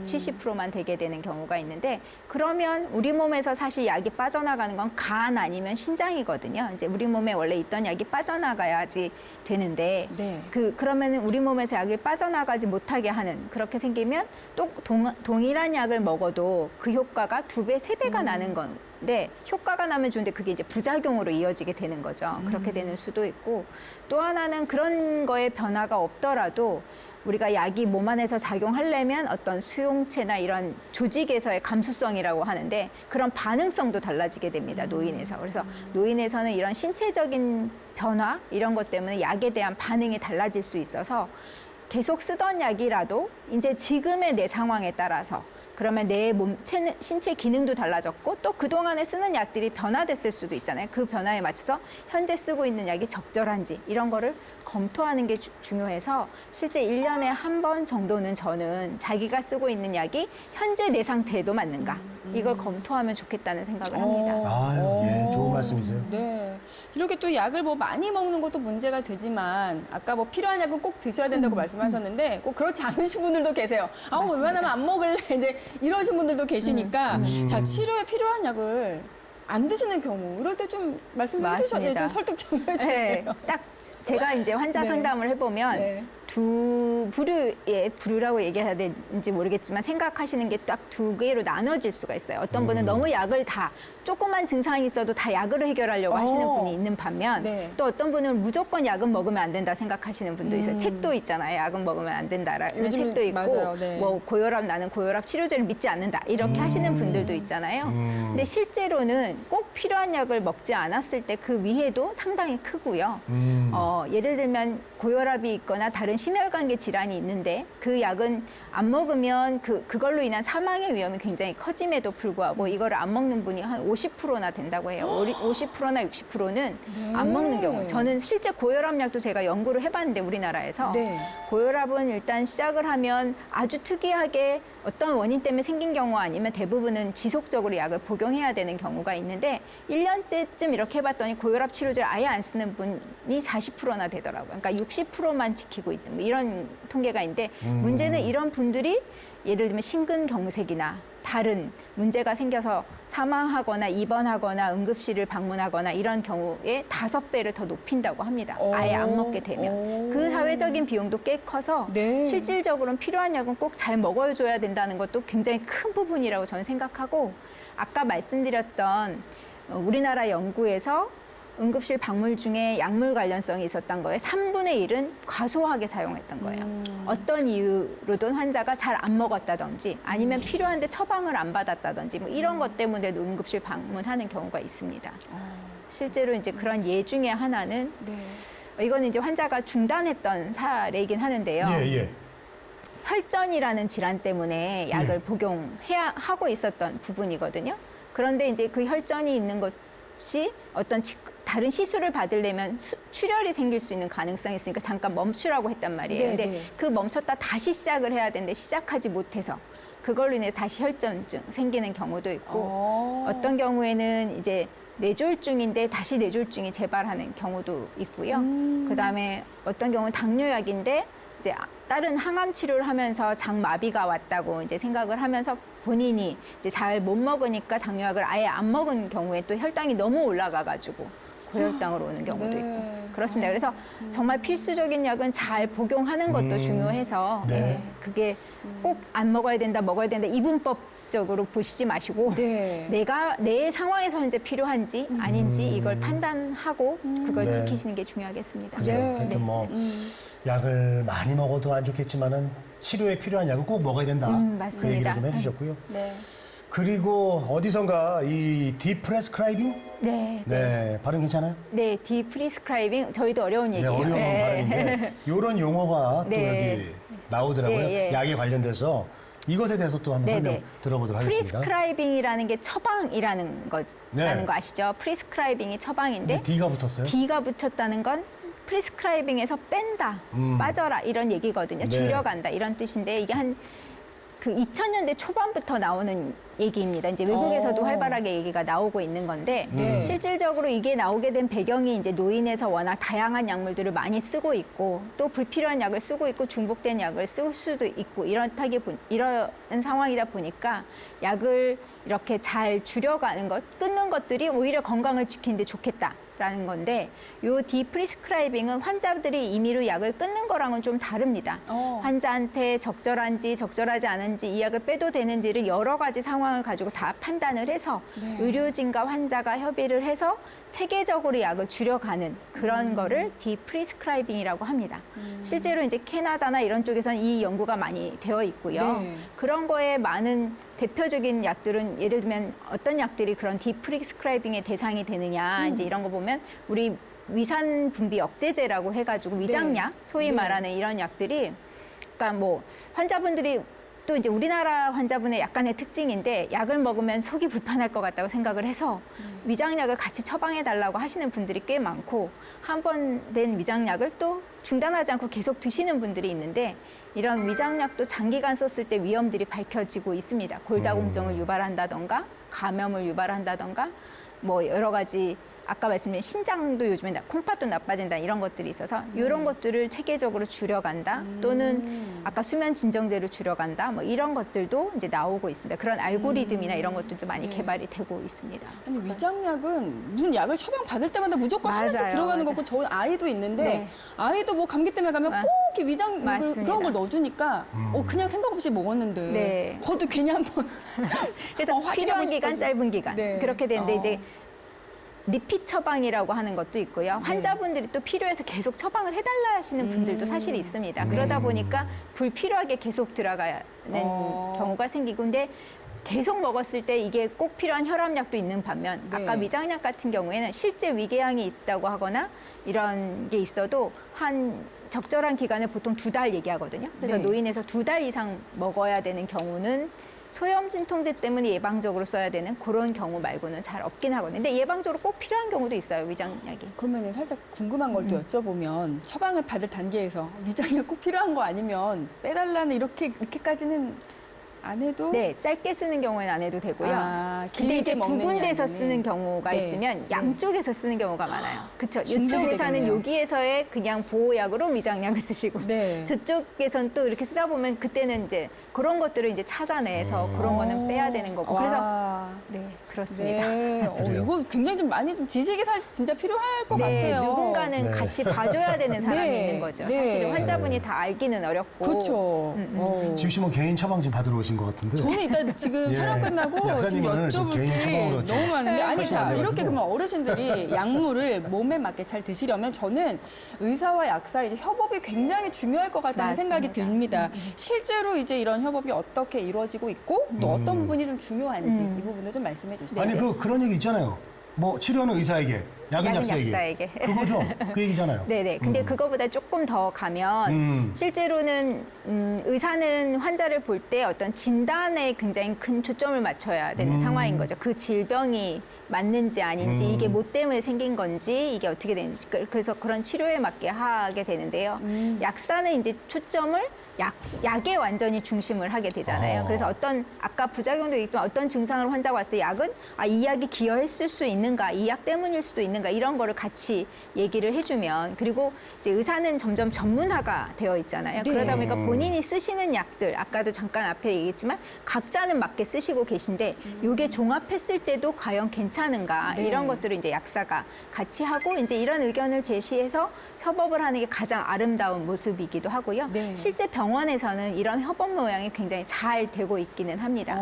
[SPEAKER 3] 60, 70%만 되게 되는 경우가 있는데 그러면 우리 몸에서 사실 약이 빠져나가는 건 간 아니면 신장이거든요. 이제 우리 몸에 원래 있던 약이 빠져나가야지 되는데
[SPEAKER 2] 네.
[SPEAKER 3] 그러면 우리 몸에서 약이 빠져나가지 못하게 하는 그렇게 생기면 또 동일한 약을 먹어도 그 효과가 2배, 3배가 나는 건데 효과가 나면 좋은데 그게 이제 부작용으로 이어지게 되는 거죠. 그렇게 되는 수도 있고 또 하나는 그런 거에 변화가 없더라도 우리가 약이 몸 안에서 작용하려면 어떤 수용체나 이런 조직에서의 감수성이라고 하는데 그런 반응성도 달라지게 됩니다. 노인에서. 그래서 노인에서는 이런 신체적인 변화 이런 것 때문에 약에 대한 반응이 달라질 수 있어서 계속 쓰던 약이라도 이제 지금의 내 상황에 따라서 그러면 내 신체 기능도 달라졌고 또 그동안에 쓰는 약들이 변화됐을 수도 있잖아요. 그 변화에 맞춰서 현재 쓰고 있는 약이 적절한지 이런 거를 검토하는 게 중요해서 실제 1년에 한 번 정도는 저는 자기가 쓰고 있는 약이 현재 내 상태에도 맞는가 이걸 검토하면 좋겠다는 생각을 합니다.
[SPEAKER 1] 아유, 예, 좋은 말씀이세요.
[SPEAKER 2] 네. 이렇게 또 약을 뭐 많이 먹는 것도 문제가 되지만 아까 뭐 필요한 약은 꼭 드셔야 된다고 말씀하셨는데 꼭 그렇지 않으신 분들도 계세요. 웬만하면 안 먹을래 이제 이러신 분들도 계시니까 자 치료에 필요한 약을 안 드시는 경우 이럴 때 좀 말씀 좀 해주셔야
[SPEAKER 3] 맞습니다.
[SPEAKER 2] 좀 설득 좀 해주세요.
[SPEAKER 3] 네, 딱 제가 이제 환자
[SPEAKER 2] 네.
[SPEAKER 3] 상담을 해보면
[SPEAKER 2] 네.
[SPEAKER 3] 두 부류라고 얘기해야 되는지 모르겠지만 생각하시는 게 딱 2개로 나눠질 수가 있어요. 어떤 분은 너무 약을 다 조그만 증상이 있어도 다 약으로 해결하려고 하시는 분이 있는 반면
[SPEAKER 2] 네.
[SPEAKER 3] 또 어떤 분은 무조건 약은 먹으면 안 된다 생각하시는 분도 있어요. 책도 있잖아요. 약은 먹으면 안 된다라는
[SPEAKER 2] 요즘은
[SPEAKER 3] 책도 있고
[SPEAKER 2] 맞아요. 네.
[SPEAKER 3] 뭐 고혈압 나는 고혈압 치료제를 믿지 않는다 이렇게 하시는 분들도 있잖아요. 근데 실제로는 꼭 필요한 약을 먹지 않았을 때 그 위해도 상당히 크고요. 예를 들면 고혈압이 있거나 다른 심혈관계 질환이 있는데 그 약은 안 먹으면 그걸로 인한 사망의 위험이 굉장히 커짐에도 불구하고 이거를 안 먹는 분이 한 50%나 된다고 해요. 50%나 60%는 안 먹는 경우. 저는 실제 고혈압약도 제가 연구를 해봤는데 우리나라에서
[SPEAKER 2] 네. 고혈압은
[SPEAKER 3] 일단 시작을 하면 아주 특이하게 어떤 원인 때문에 생긴 경우 아니면 대부분은 지속적으로 약을 복용해야 되는 경우가 있는데 1년째쯤 이렇게 해봤더니 고혈압 치료제를 아예 안 쓰는 분이 40%나 되더라고요. 그러니까 60%만 지키고 있는 뭐 이런 통계가 있는데 문제는 이런 분들이 예를 들면 심근경색이나 다른 문제가 생겨서 사망하거나 입원하거나 응급실을 방문하거나 이런 경우에 5배를 더 높인다고 합니다. 아예 안 먹게 되면. 그 사회적인 비용도 꽤 커서
[SPEAKER 2] 네.
[SPEAKER 3] 실질적으로는 필요한 약은 꼭 잘 먹어줘야 된다는 것도 굉장히 큰 부분이라고 저는 생각하고 아까 말씀드렸던 우리나라 연구에서 응급실 방문 중에 약물 관련성이 있었던 거에 3분의 1은 과소하게 사용했던 거예요. 어떤 이유로든 환자가 잘 안 먹었다든지 아니면 필요한데 처방을 안 받았다든지 뭐 이런 것 때문에도 응급실 방문하는 경우가 있습니다. 실제로 이제 그런 예 중에 하나는
[SPEAKER 2] 네.
[SPEAKER 3] 이거는 이제 환자가 중단했던 사례이긴 하는데요.
[SPEAKER 1] 예.
[SPEAKER 3] 혈전이라는 질환 때문에 약을 복용해야 하고 있었던 부분이거든요. 그런데 이제 그 혈전이 있는 것이 어떤 다른 시술을 받으려면 출혈이 생길 수 있는 가능성이 있으니까 잠깐 멈추라고 했단 말이에요.
[SPEAKER 2] 네,
[SPEAKER 3] 근데
[SPEAKER 2] 네.
[SPEAKER 3] 그 멈췄다 다시 시작을 해야 되는데 시작하지 못해서 그걸로 인해 다시 혈전증 생기는 경우도 있고 어떤 경우에는 이제 뇌졸중인데 다시 뇌졸중이 재발하는 경우도 있고요. 그다음에 어떤 경우는 당뇨약인데 이제 다른 항암 치료를 하면서 장마비가 왔다고 이제 생각을 하면서 본인이 이제 잘 못 먹으니까 당뇨약을 아예 안 먹은 경우에 또 혈당이 너무 올라가가지고 고혈당으로 오는 경우도
[SPEAKER 2] 네.
[SPEAKER 3] 있고 그렇습니다. 그래서 정말 필수적인 약은 잘 복용하는 것도 중요해서
[SPEAKER 1] 네.
[SPEAKER 3] 그게 꼭 안 먹어야 된다, 먹어야 된다 이분법적으로 보시지 마시고
[SPEAKER 2] 네.
[SPEAKER 3] 내가 내 상황에서 현재 필요한지 아닌지 이걸 판단하고 그걸
[SPEAKER 1] 네.
[SPEAKER 3] 지키시는 게 중요하겠습니다.
[SPEAKER 1] 그래요.
[SPEAKER 2] 네.
[SPEAKER 1] 하여튼 뭐 약을 많이 먹어도 안 좋겠지만은 치료에 필요한 약은 꼭 먹어야 된다.
[SPEAKER 3] 맞습니다.
[SPEAKER 1] 그 얘기를 좀 해주셨고요.
[SPEAKER 2] 네.
[SPEAKER 1] 그리고 어디선가 이 디프레스크라이빙?
[SPEAKER 3] 네.
[SPEAKER 1] 네, 발음 괜찮아요?
[SPEAKER 3] 네, 디프리스크라이빙 저희도 어려운
[SPEAKER 1] 네,
[SPEAKER 3] 얘기예요.
[SPEAKER 1] 어려운 발음인데 이런 용어가 또
[SPEAKER 3] 네.
[SPEAKER 1] 여기 나오더라고요.
[SPEAKER 3] 예.
[SPEAKER 1] 약에 관련돼서 이것에 대해서 또 한번
[SPEAKER 3] 네,
[SPEAKER 1] 설명
[SPEAKER 3] 네.
[SPEAKER 1] 들어보도록 하겠습니다.
[SPEAKER 3] 프리스크라이빙이라는 게 처방이라는 거라는
[SPEAKER 1] 네.
[SPEAKER 3] 거 아시죠? 프리스크라이빙이 처방인데
[SPEAKER 1] 근데 D가 붙었어요?
[SPEAKER 3] D가 붙였다는 건 프리스크라이빙에서 뺀다, 빠져라 이런 얘기거든요.
[SPEAKER 1] 네.
[SPEAKER 3] 줄여간다 이런 뜻인데 이게 한 그 2000년대 초반부터 나오는 얘기입니다. 이제 외국에서도 활발하게 얘기가 나오고 있는 건데
[SPEAKER 2] 네.
[SPEAKER 3] 실질적으로 이게 나오게 된 배경이 이제 노인에서 워낙 다양한 약물들을 많이 쓰고 있고 또 불필요한 약을 쓰고 있고 중복된 약을 쓸 수도 있고 이런 상황이다 보니까 약을 이렇게 잘 줄여가는 것, 끊는 것들이 오히려 건강을 지키는데 좋겠다라는 건데 요 디프리스크라이빙은 환자들이 임의로 약을 끊는 거랑은 좀 다릅니다. 환자한테 적절한지 적절하지 않은지 이 약을 빼도 되는지를 여러 가지 상황을 가지고 다 판단을 해서
[SPEAKER 2] 네.
[SPEAKER 3] 의료진과 환자가 협의를 해서 체계적으로 약을 줄여가는 그런 거를 디프리스크라이빙이라고 합니다. 실제로 이제 캐나다나 이런 쪽에서는 이 연구가 많이 되어 있고요.
[SPEAKER 2] 네.
[SPEAKER 3] 그런 거에 많은 대표적인 약들은 예를 들면 어떤 약들이 그런 디프리스크라이빙의 대상이 되느냐 이제 이런 거 보면 우리 위산 분비 억제제라고 해가지고 위장약 소위
[SPEAKER 2] 네.
[SPEAKER 3] 말하는 이런 약들이 그러니까 뭐 환자분들이 또 이제 우리나라 환자분의 약간의 특징인데 약을 먹으면 속이 불편할 것 같다고 생각을 해서 위장약을 같이 처방해 달라고 하시는 분들이 꽤 많고 한 번 된 위장약을 또 중단하지 않고 계속 드시는 분들이 있는데 이런 위장약도 장기간 썼을 때 위험들이 밝혀지고 있습니다. 골다공증을 유발한다던가 감염을 유발한다던가 뭐 여러 가지 아까 말씀드린 신장도 요즘에 콩팥도 나빠진다 이런 것들이 있어서 이런 것들을 체계적으로 줄여간다 또는 아까 수면 진정제를 줄여간다 뭐 이런 것들도 이제 나오고 있습니다. 그런 알고리즘이나 이런 것들도 많이 개발이 되고 있습니다.
[SPEAKER 2] 아니 위장약은 무슨 약을 처방 받을 때마다 무조건 하나씩
[SPEAKER 3] 맞아요,
[SPEAKER 2] 들어가는
[SPEAKER 3] 맞아요.
[SPEAKER 2] 거고 저희 아이도 있는데
[SPEAKER 3] 네.
[SPEAKER 2] 아이도 뭐 감기 때문에 가면 꼭 이 위장약을
[SPEAKER 3] 맞습니다.
[SPEAKER 2] 그런 걸 넣어주니까 그냥 생각 없이 먹었는데
[SPEAKER 3] 네.
[SPEAKER 2] 그것도 괜히 한번
[SPEAKER 3] 그래서
[SPEAKER 2] 확인하고
[SPEAKER 3] 필요한 기간
[SPEAKER 2] 싶어지고.
[SPEAKER 3] 짧은 기간
[SPEAKER 2] 네.
[SPEAKER 3] 그렇게 되는데
[SPEAKER 2] 어.
[SPEAKER 3] 이제 리핏 처방이라고 하는 것도 있고요. 환자분들이 또 필요해서 계속 처방을 해달라 하시는 분들도 사실 있습니다. 그러다 보니까 불필요하게 계속 들어가는 경우가 생기고 근데 계속 먹었을 때 이게 꼭 필요한 혈압약도 있는 반면 아까
[SPEAKER 2] 네.
[SPEAKER 3] 위장약 같은 경우에는 실제 위궤양이 있다고 하거나 이런 게 있어도 한 적절한 기간을 보통 2달 얘기하거든요. 그래서
[SPEAKER 2] 네.
[SPEAKER 3] 노인에서 2달 이상 먹어야 되는 경우는 소염 진통제 때문에 예방적으로 써야 되는 그런 경우 말고는 잘 없긴 하거든요. 근데 예방적으로 꼭 필요한 경우도 있어요, 위장약이.
[SPEAKER 2] 그러면은 살짝 궁금한 걸 또 여쭤보면 처방을 받을 단계에서 위장약 꼭 필요한 거 아니면 빼달라는 이렇게까지는 안 해도
[SPEAKER 3] 네, 짧게 쓰는 경우에는 안 해도 되고요.
[SPEAKER 2] 아,
[SPEAKER 3] 근데 이제
[SPEAKER 2] 길게
[SPEAKER 3] 두
[SPEAKER 2] 먹는
[SPEAKER 3] 군데서
[SPEAKER 2] 양은.
[SPEAKER 3] 쓰는 경우가
[SPEAKER 2] 네.
[SPEAKER 3] 있으면 양쪽에서 쓰는 경우가 많아요. 그렇죠.
[SPEAKER 2] 중독이
[SPEAKER 3] 이쪽에서는
[SPEAKER 2] 되겠네요.
[SPEAKER 3] 여기에서의 그냥 보호약으로 위장약을 쓰시고
[SPEAKER 2] 네.
[SPEAKER 3] 저쪽에서는 또 이렇게 쓰다 보면 그때는 이제 그런 것들을 이제 찾아내서 그런 거는 빼야 되는 거고. 그래서
[SPEAKER 2] 와.
[SPEAKER 3] 네, 그렇습니다.
[SPEAKER 2] 네.
[SPEAKER 1] 그래요.
[SPEAKER 2] 이거 굉장히 좀 많이 좀 지식이 사실 진짜 필요할 것
[SPEAKER 3] 네,
[SPEAKER 2] 같아요.
[SPEAKER 3] 누군가는
[SPEAKER 1] 네.
[SPEAKER 3] 같이 봐줘야 되는 사람이
[SPEAKER 2] 네,
[SPEAKER 3] 있는 거죠.
[SPEAKER 2] 네.
[SPEAKER 3] 사실은 환자분이 다 알기는 어렵고.
[SPEAKER 2] 그렇죠.
[SPEAKER 1] 지금 씨뭐 개인 처방진 받으러 오신 것 같은데.
[SPEAKER 2] 저는 일단 지금
[SPEAKER 1] 예.
[SPEAKER 2] 촬영 끝나고 지금
[SPEAKER 1] 약사님은 좀
[SPEAKER 2] 여쭤볼
[SPEAKER 1] 개인
[SPEAKER 2] 게
[SPEAKER 1] 처방으로 좀
[SPEAKER 2] 너무 많은데 아니
[SPEAKER 1] 하시면 안
[SPEAKER 2] 자
[SPEAKER 1] 돼가지고.
[SPEAKER 2] 이렇게 그러면 어르신들이 약물을 몸에 맞게 잘 드시려면 저는 의사와 약사 이제 협업이 굉장히 중요할 것 같다는
[SPEAKER 3] 맞습니다.
[SPEAKER 2] 생각이 듭니다. 실제로 이제 이런 협업이 어떻게 이루어지고 있고 또 어떤 부분이 좀 중요한지 이 부분을 좀 말씀해 주세요.
[SPEAKER 1] 아니 그런 얘기 있잖아요. 뭐 치료는 의사에게, 약은
[SPEAKER 3] 약은
[SPEAKER 1] 약사에게.
[SPEAKER 3] 약사에게.
[SPEAKER 1] 그거죠. 그 얘기잖아요.
[SPEAKER 3] 네네. 근데 그거보다 조금 더 가면 실제로는 의사는 환자를 볼 때 어떤 진단에 굉장히 큰 초점을 맞춰야 되는 상황인 거죠. 그 질병이 맞는지 아닌지 이게 뭐 때문에 생긴 건지 이게 어떻게 되는지 그래서 그런 치료에 맞게 하게 되는데요. 약사는 이제 초점을 약에 완전히 중심을 하게 되잖아요.
[SPEAKER 1] 아.
[SPEAKER 3] 그래서 아까 부작용도 있지만 어떤 증상으로 환자가 왔을 때 약은 이 약이 기여했을 수 있는가, 이 약 때문일 수도 있는가 이런 거를 같이 얘기를 해주면 그리고 이제 의사는 점점 전문화가 되어 있잖아요.
[SPEAKER 2] 네.
[SPEAKER 3] 그러다 보니까 본인이 쓰시는 약들 아까도 잠깐 앞에 얘기했지만 각자는 맞게 쓰시고 계신데 이게 종합했을 때도 과연 괜찮은가
[SPEAKER 2] 네.
[SPEAKER 3] 이런 것들을 이제 약사가 같이 하고 이제 이런 의견을 제시해서 협업을 하는 게 가장 아름다운 모습이기도 하고요.
[SPEAKER 2] 네.
[SPEAKER 3] 실제 병원에서는 이런 협업 모양이 굉장히 잘 되고 있기는 합니다.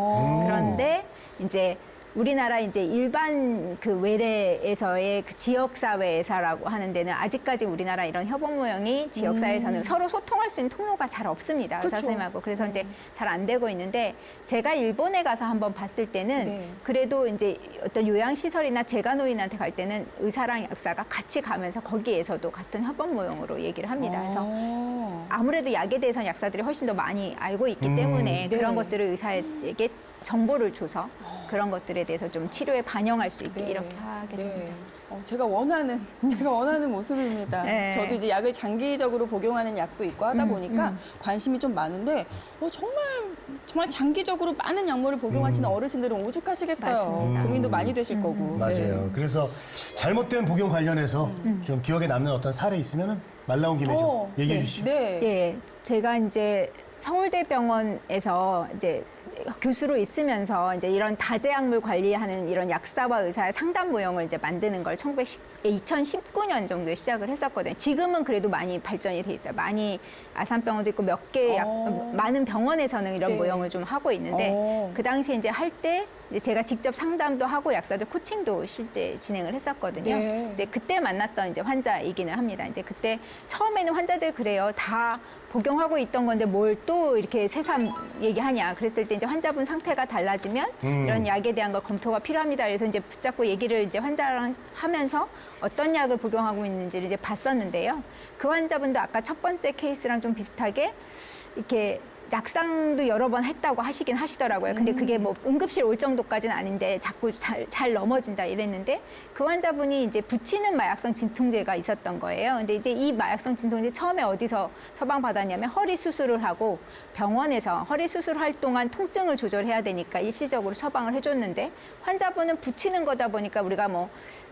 [SPEAKER 3] 그런데 이제 우리나라 이제 일반 그 외래에서의 그 지역사회에서라고 하는 데는 아직까지 우리나라 이런 협업 모형이 지역사회에서는 서로 소통할 수 있는 통로가 잘 없습니다. 의사
[SPEAKER 2] 그쵸.
[SPEAKER 3] 선생님하고. 그래서 이제 잘 안 되고 있는데 제가 일본에 가서 한번 봤을 때는
[SPEAKER 2] 네.
[SPEAKER 3] 그래도 이제 어떤 요양시설이나 재가노인한테 갈 때는 의사랑 약사가 같이 가면서 거기에서도 같은 협업 모형으로 얘기를 합니다. 그래서 아무래도 약에 대해서는 약사들이 훨씬 더 많이 알고 있기 때문에
[SPEAKER 2] 네.
[SPEAKER 3] 그런 것들을 의사에게 정보를 줘서 그런 것들에 대해서 좀 치료에 반영할 수 있게
[SPEAKER 2] 네.
[SPEAKER 3] 이렇게 하게 됩니다.
[SPEAKER 2] 제가 원하는 모습입니다.
[SPEAKER 3] 네.
[SPEAKER 2] 저도 이제 약을 장기적으로 복용하는 약도 있고 하다 보니까 관심이 좀 많은데 정말 장기적으로 많은 약물을 복용하시는 어르신들은 오죽하시겠어요.
[SPEAKER 3] 맞습니다.
[SPEAKER 2] 고민도 많이 되실 거고.
[SPEAKER 1] 맞아요.
[SPEAKER 2] 네.
[SPEAKER 1] 그래서 잘못된 복용 관련해서 좀 기억에 남는 어떤 사례 있으면 말 나온 김에 좀 얘기해 주시죠.
[SPEAKER 2] 네.
[SPEAKER 3] 예, 제가 이제 서울대병원에서 이제 교수로 있으면서 이제 이런 다제약물 관리하는 이런 약사와 의사의 상담 모형을 이제 만드는 걸 2019년 정도에 시작을 했었거든요. 지금은 그래도 많이 발전이 돼 있어요. 많이 아산병원도 있고 몇 개 많은 병원에서는 이런
[SPEAKER 2] 네.
[SPEAKER 3] 모형을 좀 하고 있는데 그 당시에 이제 할 때 제가 직접 상담도 하고 약사들 코칭도 실제 진행을 했었거든요.
[SPEAKER 2] 네.
[SPEAKER 3] 이제 그때 만났던 이제 환자이기는 합니다. 이제 그때 처음에는 환자들 그래요. 다 복용하고 있던 건데 뭘 또 이렇게 새삼 얘기하냐. 그랬을 때 이제 환자분 상태가 달라지면 이런 약에 대한 거 검토가 필요합니다. 그래서 이제 붙잡고 얘기를 이제 환자랑 하면서 어떤 약을 복용하고 있는지를 이제 봤었는데요. 그 환자분도 아까 첫 번째 케이스랑 좀 비슷하게 이렇게 약상도 여러 번 했다고 하시긴 하시더라고요. 근데 그게 뭐 응급실 올 정도까지는 아닌데 자꾸 잘 넘어진다 이랬는데 그 환자분이 이제 붙이는 마약성 진통제가 있었던 거예요. 근데 이제 이 마약성 진통제 처음에 어디서 처방받았냐면 허리 수술을 하고 병원에서 허리 수술할 동안 통증을 조절해야 되니까 일시적으로 처방을 해줬는데 환자분은 붙이는 거다 보니까 우리가 뭐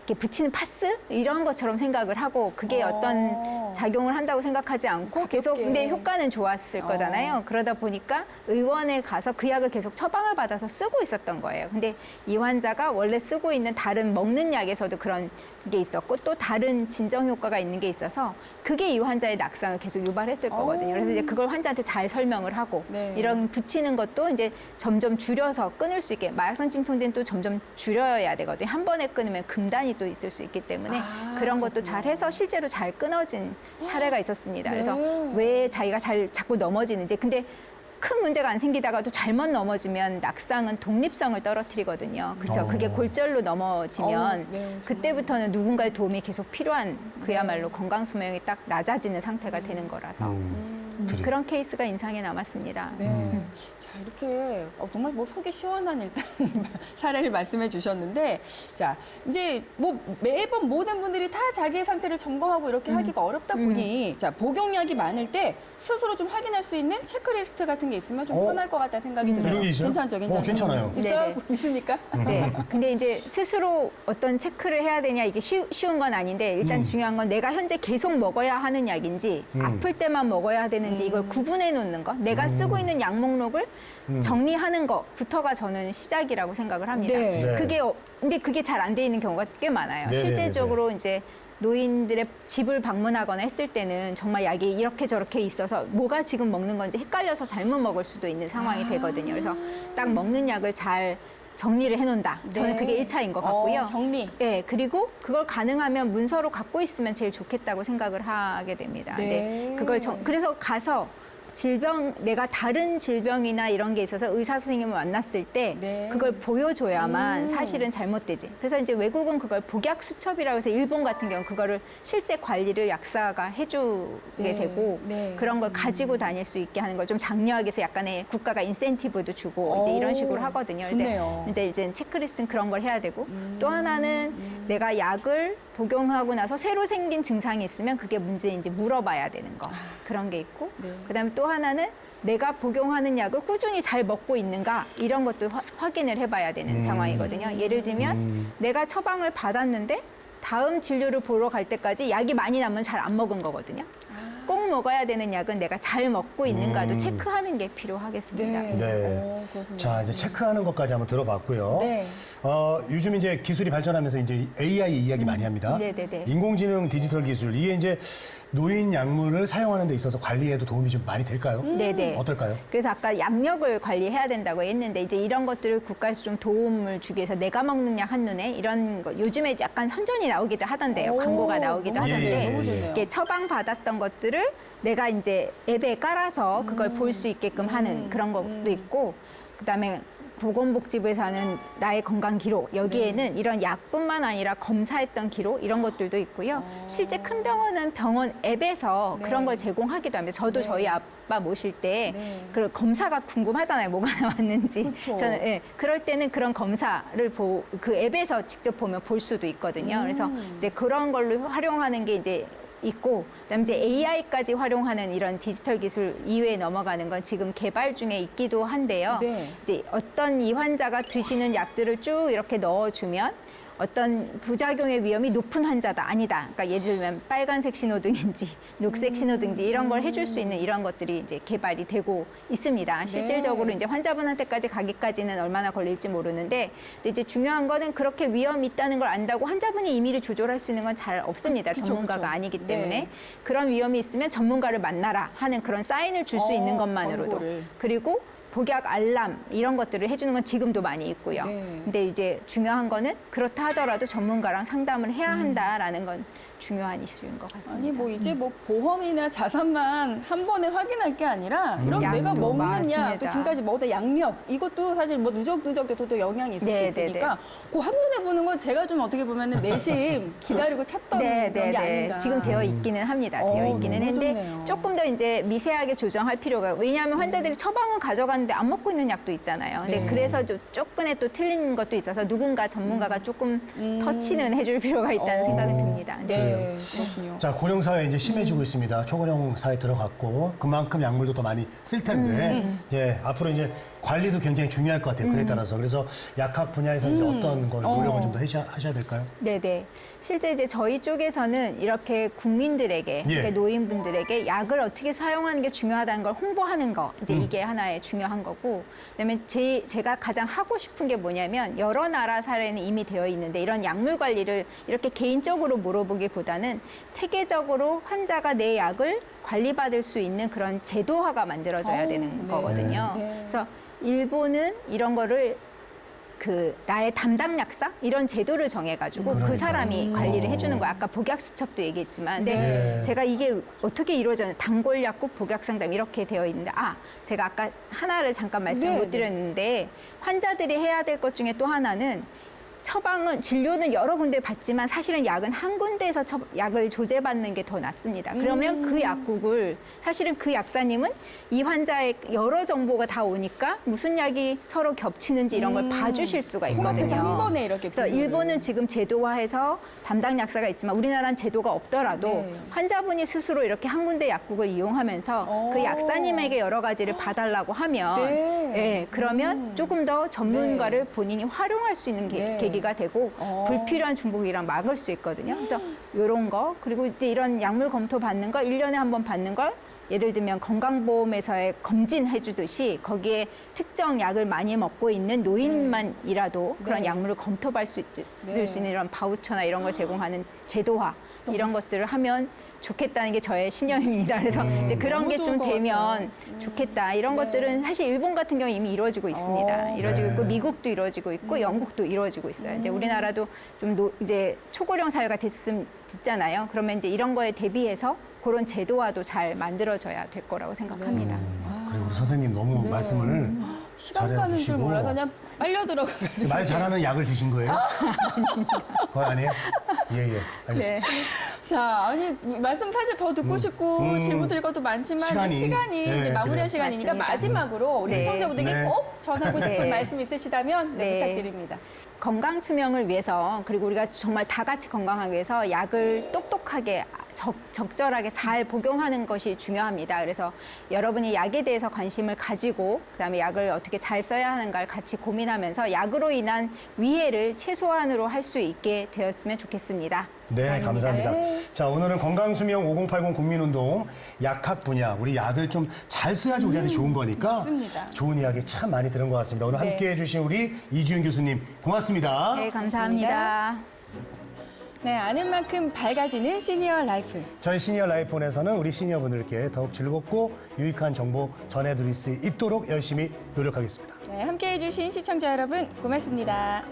[SPEAKER 3] 이렇게 붙이는 파스 이런 것처럼 생각을 하고 그게 어떤 작용을 한다고 생각하지 않고 계속 근데 효과는 좋았을 거잖아요. 그러다 보니까 의원에 가서 그 약을 계속 처방을 받아서 쓰고 있었던 거예요. 근데 이 환자가 원래 쓰고 있는 다른 먹는 약에서도 그런 게 있었고 또 다른 진정 효과가 있는 게 있어서 그게 이 환자의 낙상을 계속 유발했을 거거든요. 그래서 이제 그걸 환자한테 잘 설명을 하고
[SPEAKER 2] 네.
[SPEAKER 3] 이런 붙이는 것도 이제 점점 줄여서 끊을 수 있게 마약성 진통제는 또 점점 줄여야 되거든요. 한 번에 끊으면 금단이 또 있을 수 있기 때문에 그런 것도 잘 해서 실제로 잘 끊어진 사례가 있었습니다. 그래서 왜 자기가 자꾸 넘어지는지 근데 큰 문제가 안 생기다가도 잘못 넘어지면 낙상은 독립성을 떨어뜨리거든요. 그렇죠. 그게 골절로 넘어지면
[SPEAKER 2] 네, 정말.
[SPEAKER 3] 그때부터는 누군가의 도움이 계속 필요한 그야말로 건강 수명이 딱 낮아지는 상태가 되는 거라서
[SPEAKER 1] 그래.
[SPEAKER 3] 그런 케이스가 인상에 남았습니다.
[SPEAKER 2] 네. 자, 이렇게 정말 뭐 속이 시원한 일단 사례를 말씀해 주셨는데, 자, 이제 뭐 매번 모든 분들이 다 자기의 상태를 점검하고 이렇게 하기가 어렵다 보니, 자, 복용약이 많을 때 스스로 좀 확인할 수 있는 체크리스트 같은 게 있으면 좀 편할 것 같다는 생각이 들어요.
[SPEAKER 1] 이런 게 있어요?
[SPEAKER 2] 괜찮죠, 괜찮죠.
[SPEAKER 1] 괜찮아요.
[SPEAKER 2] 있어요?
[SPEAKER 3] 네네.
[SPEAKER 2] 있습니까?
[SPEAKER 3] 네. 근데 이제 스스로 어떤 체크를 해야 되냐 이게 쉬운 건 아닌데 일단 중요한 건 내가 현재 계속 먹어야 하는 약인지 아플 때만 먹어야 되는지 이걸 구분해 놓는 거. 내가 쓰고 있는 약 목록을 정리하는 것부터가 저는 시작이라고 생각을 합니다.
[SPEAKER 2] 네.
[SPEAKER 1] 네.
[SPEAKER 3] 근데 그게 잘 안 돼 있는 경우가 꽤 많아요.
[SPEAKER 1] 네네네네.
[SPEAKER 3] 실질적으로 이제 노인들의 집을 방문하거나 했을 때는 정말 약이 이렇게 저렇게 있어서 뭐가 지금 먹는 건지 헷갈려서 잘못 먹을 수도 있는 상황이 되거든요. 그래서 딱 먹는 약을 잘 정리를 해놓는다. 저는
[SPEAKER 2] 네.
[SPEAKER 3] 그게 1차인 것 같고요.
[SPEAKER 2] 정리.
[SPEAKER 3] 네, 그리고 그걸 가능하면 문서로 갖고 있으면 제일 좋겠다고 생각을 하게 됩니다.
[SPEAKER 2] 네.
[SPEAKER 3] 그걸 그래서 가서 내가 다른 질병이나 이런 게 있어서 의사 선생님을 만났을 때
[SPEAKER 2] 네.
[SPEAKER 3] 그걸 보여줘야만 사실은 잘못되지. 그래서 이제 외국은 그걸 복약 수첩이라고 해서 일본 같은 경우 그거를 실제 관리를 약사가 해주게
[SPEAKER 2] 네.
[SPEAKER 3] 되고
[SPEAKER 2] 네.
[SPEAKER 3] 그런 걸 가지고 다닐 수 있게 하는 걸 좀 장려하기 위해서 약간의 국가가 인센티브도 주고 이제 이런 식으로 하거든요.
[SPEAKER 2] 좋네요.
[SPEAKER 3] 근데 이제 체크리스트는 그런 걸 해야 되고 또 하나는 내가 약을 복용하고 나서 새로 생긴 증상이 있으면 그게 문제인지 물어봐야 되는 거. 그런 게 있고
[SPEAKER 2] 네.
[SPEAKER 3] 그다음에 또 하나는 내가 복용하는 약을 꾸준히 잘 먹고 있는가 이런 것도 확인을 해봐야 되는 상황이거든요. 예를 들면 내가 처방을 받았는데 다음 진료를 보러 갈 때까지 약이 많이 남으면 잘 안 먹은 거거든요. 꼭 먹어야 되는 약은 내가 잘 먹고 있는가도 체크하는 게 필요하겠습니다.
[SPEAKER 2] 네.
[SPEAKER 1] 네.
[SPEAKER 2] 그렇군요.
[SPEAKER 1] 자, 이제 체크하는 것까지 한번 들어봤고요.
[SPEAKER 2] 네.
[SPEAKER 1] 요즘 이제 기술이 발전하면서 이제 AI 이야기 많이 합니다.
[SPEAKER 3] 네네네.
[SPEAKER 1] 인공지능 디지털 기술, 이게 이제 노인 약물을 사용하는 데 있어서 관리에도 도움이 좀 많이 될까요?
[SPEAKER 3] 네네.
[SPEAKER 1] 어떨까요?
[SPEAKER 3] 그래서 아까 양력을 관리해야 된다고 했는데 이제 이런 것들을 국가에서 좀 도움을 주기 위해서 내가 먹는 약 한눈에 이런 거 요즘에 약간 선전이 나오기도 하던데요. 광고가 나오기도
[SPEAKER 2] 너무
[SPEAKER 3] 하던데
[SPEAKER 1] 좋네요.
[SPEAKER 2] 너무 좋네요.
[SPEAKER 3] 이렇게 처방 받았던 것들을 내가 이제 앱에 깔아서 그걸 볼 수 있게끔 하는 그런 것도 있고 그다음에 보건복지부에서 하는 나의 건강 기록 여기에는 이런 약뿐만 아니라 검사했던 기록 이런 것들도 있고요. 실제 큰 병원은 병원 앱에서
[SPEAKER 2] 네.
[SPEAKER 3] 그런 걸 제공하기도 합니다. 저도
[SPEAKER 2] 네.
[SPEAKER 3] 저희 아빠 모실 때
[SPEAKER 2] 네.
[SPEAKER 3] 그 검사가 궁금하잖아요. 뭐가 나왔는지.
[SPEAKER 2] 그렇죠.
[SPEAKER 3] 저는 그럴 때는 그런 검사를 그 앱에서 직접 보면 볼 수도 있거든요. 그래서 이제 그런 걸로 활용하는 게 이제 있고 그다음에 이제 AI까지 활용하는 이런 디지털 기술 이외에 넘어가는 건 지금 개발 중에 있기도 한데요.
[SPEAKER 2] 네.
[SPEAKER 3] 이제 어떤 이 환자가 드시는 약들을 쭉 이렇게 넣어주면 어떤 부작용의 위험이 높은 환자다 아니다. 그러니까 예를 들면 빨간색 신호등인지 녹색 신호등인지 이런 걸 해줄 수 있는 이런 것들이 이제 개발이 되고 있습니다. 실질적으로 이제 환자분한테까지 가기까지는 얼마나 걸릴지 모르는데 근데 이제 중요한 거는 그렇게 위험이 있다는 걸 안다고 환자분이 임의를 조절할 수 있는 건 잘 없습니다.
[SPEAKER 2] 그쵸,
[SPEAKER 3] 전문가가
[SPEAKER 2] 그쵸.
[SPEAKER 3] 아니기
[SPEAKER 2] 네.
[SPEAKER 3] 때문에 그런 위험이 있으면 전문가를 만나라 하는 그런 사인을 줄 수 있는 것만으로도
[SPEAKER 2] 권고를.
[SPEAKER 3] 그리고 복약 알람 이런 것들을 해주는 건 지금도 많이 있고요.
[SPEAKER 2] 네.
[SPEAKER 3] 근데 이제 중요한 거는 그렇다 하더라도 전문가랑 상담을 해야 한다라는 건 중요한 이슈인 것 같습니다.
[SPEAKER 2] 아니 뭐 이제 뭐 보험이나 자산만 한 번에 확인할 게 아니라 이런 내가
[SPEAKER 3] 양도
[SPEAKER 2] 먹는 약,
[SPEAKER 3] 맞습니다.
[SPEAKER 2] 또 지금까지 먹었던 양력 이것도 사실 뭐 누적누적돼도 또 영향이 있을
[SPEAKER 3] 네,
[SPEAKER 2] 수 있으니까 그 한눈에 보는 건 제가 좀 어떻게 보면은 내심 기다리고 찾던 그런 게 아닌가.
[SPEAKER 3] 지금 되어 있기는 합니다. 되어 있기는
[SPEAKER 2] 너무
[SPEAKER 3] 한데
[SPEAKER 2] 좋네요.
[SPEAKER 3] 조금 더 이제 미세하게 조정할 필요가 왜냐하면 환자들이 처방은 가져갔는데 안 먹고 있는 약도 있잖아요. 근데 그래서 좀 조금의 또 틀린 것도 있어서 누군가 전문가가 조금 터치는 해줄 필요가 있다는 생각이 듭니다.
[SPEAKER 2] 네, 그렇군요.
[SPEAKER 1] 자, 고령 사회 이제 심해지고 있습니다. 초고령 사회 들어갔고 그만큼 약물도 더 많이 쓸 텐데 예, 앞으로 이제 관리도 굉장히 중요할 것 같아요. 그에 따라서 그래서 약학 분야에서 이제 어떤 걸 노력을 좀 더 하셔야 될까요?
[SPEAKER 3] 네네. 실제 이제 저희 쪽에서는 이렇게 국민들에게,
[SPEAKER 1] 예.
[SPEAKER 3] 그러니까 노인분들에게 약을 어떻게 사용하는 게 중요하다는 걸 홍보하는 거, 이제 이게 하나의 중요한 거고, 그다음에 제가 가장 하고 싶은 게 뭐냐면 여러 나라 사례는 이미 되어 있는데 이런 약물 관리를 이렇게 개인적으로 물어보기보다는 체계적으로 환자가 내 약을 관리받을 수 있는 그런 제도화가 만들어져야 되는 거거든요.
[SPEAKER 2] 네.
[SPEAKER 3] 그래서 일본은 이런 거를 그 나의 담당 약사 이런 제도를 정해가지고 그 사람이 관리를 해주는 거예요. 아까 복약수첩도 얘기했지만, 근데
[SPEAKER 1] 네.
[SPEAKER 3] 제가 이게 어떻게 이루어져요? 단골약국 복약상담 이렇게 되어 있는데, 제가 아까 하나를 잠깐 말씀 못 드렸는데 환자들이 해야 될 것 중에 또 하나는 처방은 진료는 여러 군데 받지만 사실은 약은 한 군데에서 약을 조제받는 게 더 낫습니다. 그러면 그 약국을 사실은 그 약사님은 이 환자의 여러 정보가 다 오니까 무슨 약이 서로 겹치는지 이런 걸 봐주실 수가 있거든요.
[SPEAKER 2] 통합해서 한 번에 이렇게
[SPEAKER 3] 그래서 일본은 지금 제도화해서 담당 약사가 있지만 우리나라는 제도가 없더라도
[SPEAKER 2] 네.
[SPEAKER 3] 환자분이 스스로 이렇게 한 군데 약국을 이용하면서 그 약사님에게 여러 가지를 봐달라고 하면
[SPEAKER 2] 네.
[SPEAKER 3] 예, 그러면 조금 더 전문가를 본인이 활용할 수 있는
[SPEAKER 2] 네.
[SPEAKER 3] 계기가 되고 불필요한 중복이랑 막을 수 있거든요. 그래서 이런 거 그리고 이제 이런 약물 검토 받는 걸 1년에 한 번 받는 걸 예를 들면 건강보험에서의 검진해 주듯이 거기에 특정 약을 많이 먹고 있는 노인만이라도 그런 약물을 검토받을 수 있는 이런 바우처나 이런 걸 제공하는 제도화 이런 것들을 하면 좋겠다는 게 저의 신념입니다. 그래서 이제 그런
[SPEAKER 2] 너무
[SPEAKER 3] 게
[SPEAKER 2] 좋은
[SPEAKER 3] 좀
[SPEAKER 2] 것
[SPEAKER 3] 되면 좋겠다. 이런 것들은 사실 일본 같은 경우 이미 이루어지고 있습니다. 이루어지고 있고 미국도 이루어지고 있고 영국도 이루어지고 있어요. 이제 우리나라도 좀 이제 초고령 사회가 됐잖아요. 그러면 이제 이런 거에 대비해서 그런 제도화도 잘 만들어져야 될 거라고 생각합니다.
[SPEAKER 1] 그리고 우리 선생님 너무 말씀을
[SPEAKER 2] 시간 가는 줄
[SPEAKER 1] 잘해주시고.
[SPEAKER 2] 몰라서 그냥 빨려 들어가가지고.
[SPEAKER 1] 말 잘하는 약을 드신 거예요? 그거 아니에요? 예, 알겠습니다.
[SPEAKER 3] 네.
[SPEAKER 2] 자, 아니 말씀 사실 더 듣고 싶고 질문 드릴 것도 많지만
[SPEAKER 1] 시간이.
[SPEAKER 2] 이제
[SPEAKER 1] 네,
[SPEAKER 2] 마무리할
[SPEAKER 1] 그래요.
[SPEAKER 2] 시간이니까
[SPEAKER 3] 맞습니다.
[SPEAKER 2] 마지막으로 우리
[SPEAKER 3] 네.
[SPEAKER 2] 시청자분들께
[SPEAKER 1] 네.
[SPEAKER 2] 꼭 전하고 싶은
[SPEAKER 3] 네.
[SPEAKER 2] 말씀 있으시다면
[SPEAKER 3] 네.
[SPEAKER 2] 부탁드립니다.
[SPEAKER 3] 건강 수명을 위해서 그리고 우리가 정말 다 같이 건강하기 위해서 약을 똑똑하게 적절하게 잘 복용하는 것이 중요합니다. 그래서 여러분이 약에 대해서 관심을 가지고 그다음에 약을 어떻게 잘 써야 하는가를 같이 고민하면서 약으로 인한 위해를 최소한으로 할 수 있게 되었으면 좋겠습니다.
[SPEAKER 1] 네, 감사합니다. 자, 오늘은 건강수명 5080 국민운동 약학 분야, 우리 약을 좀 잘 써야지 우리한테 좋은 거니까
[SPEAKER 2] 맞습니다.
[SPEAKER 1] 좋은 이야기 참 많이 들은 것 같습니다. 오늘
[SPEAKER 2] 네.
[SPEAKER 1] 함께해 주신 우리 이주연 교수님 고맙습니다.
[SPEAKER 3] 네, 감사합니다.
[SPEAKER 2] 네, 아는 만큼 밝아지는 시니어 라이프.
[SPEAKER 1] 저희 시니어 라이프원에서는 우리 시니어분들께 더욱 즐겁고 유익한 정보 전해드릴 수 있도록 열심히 노력하겠습니다.
[SPEAKER 2] 네, 함께해 주신 시청자 여러분 고맙습니다.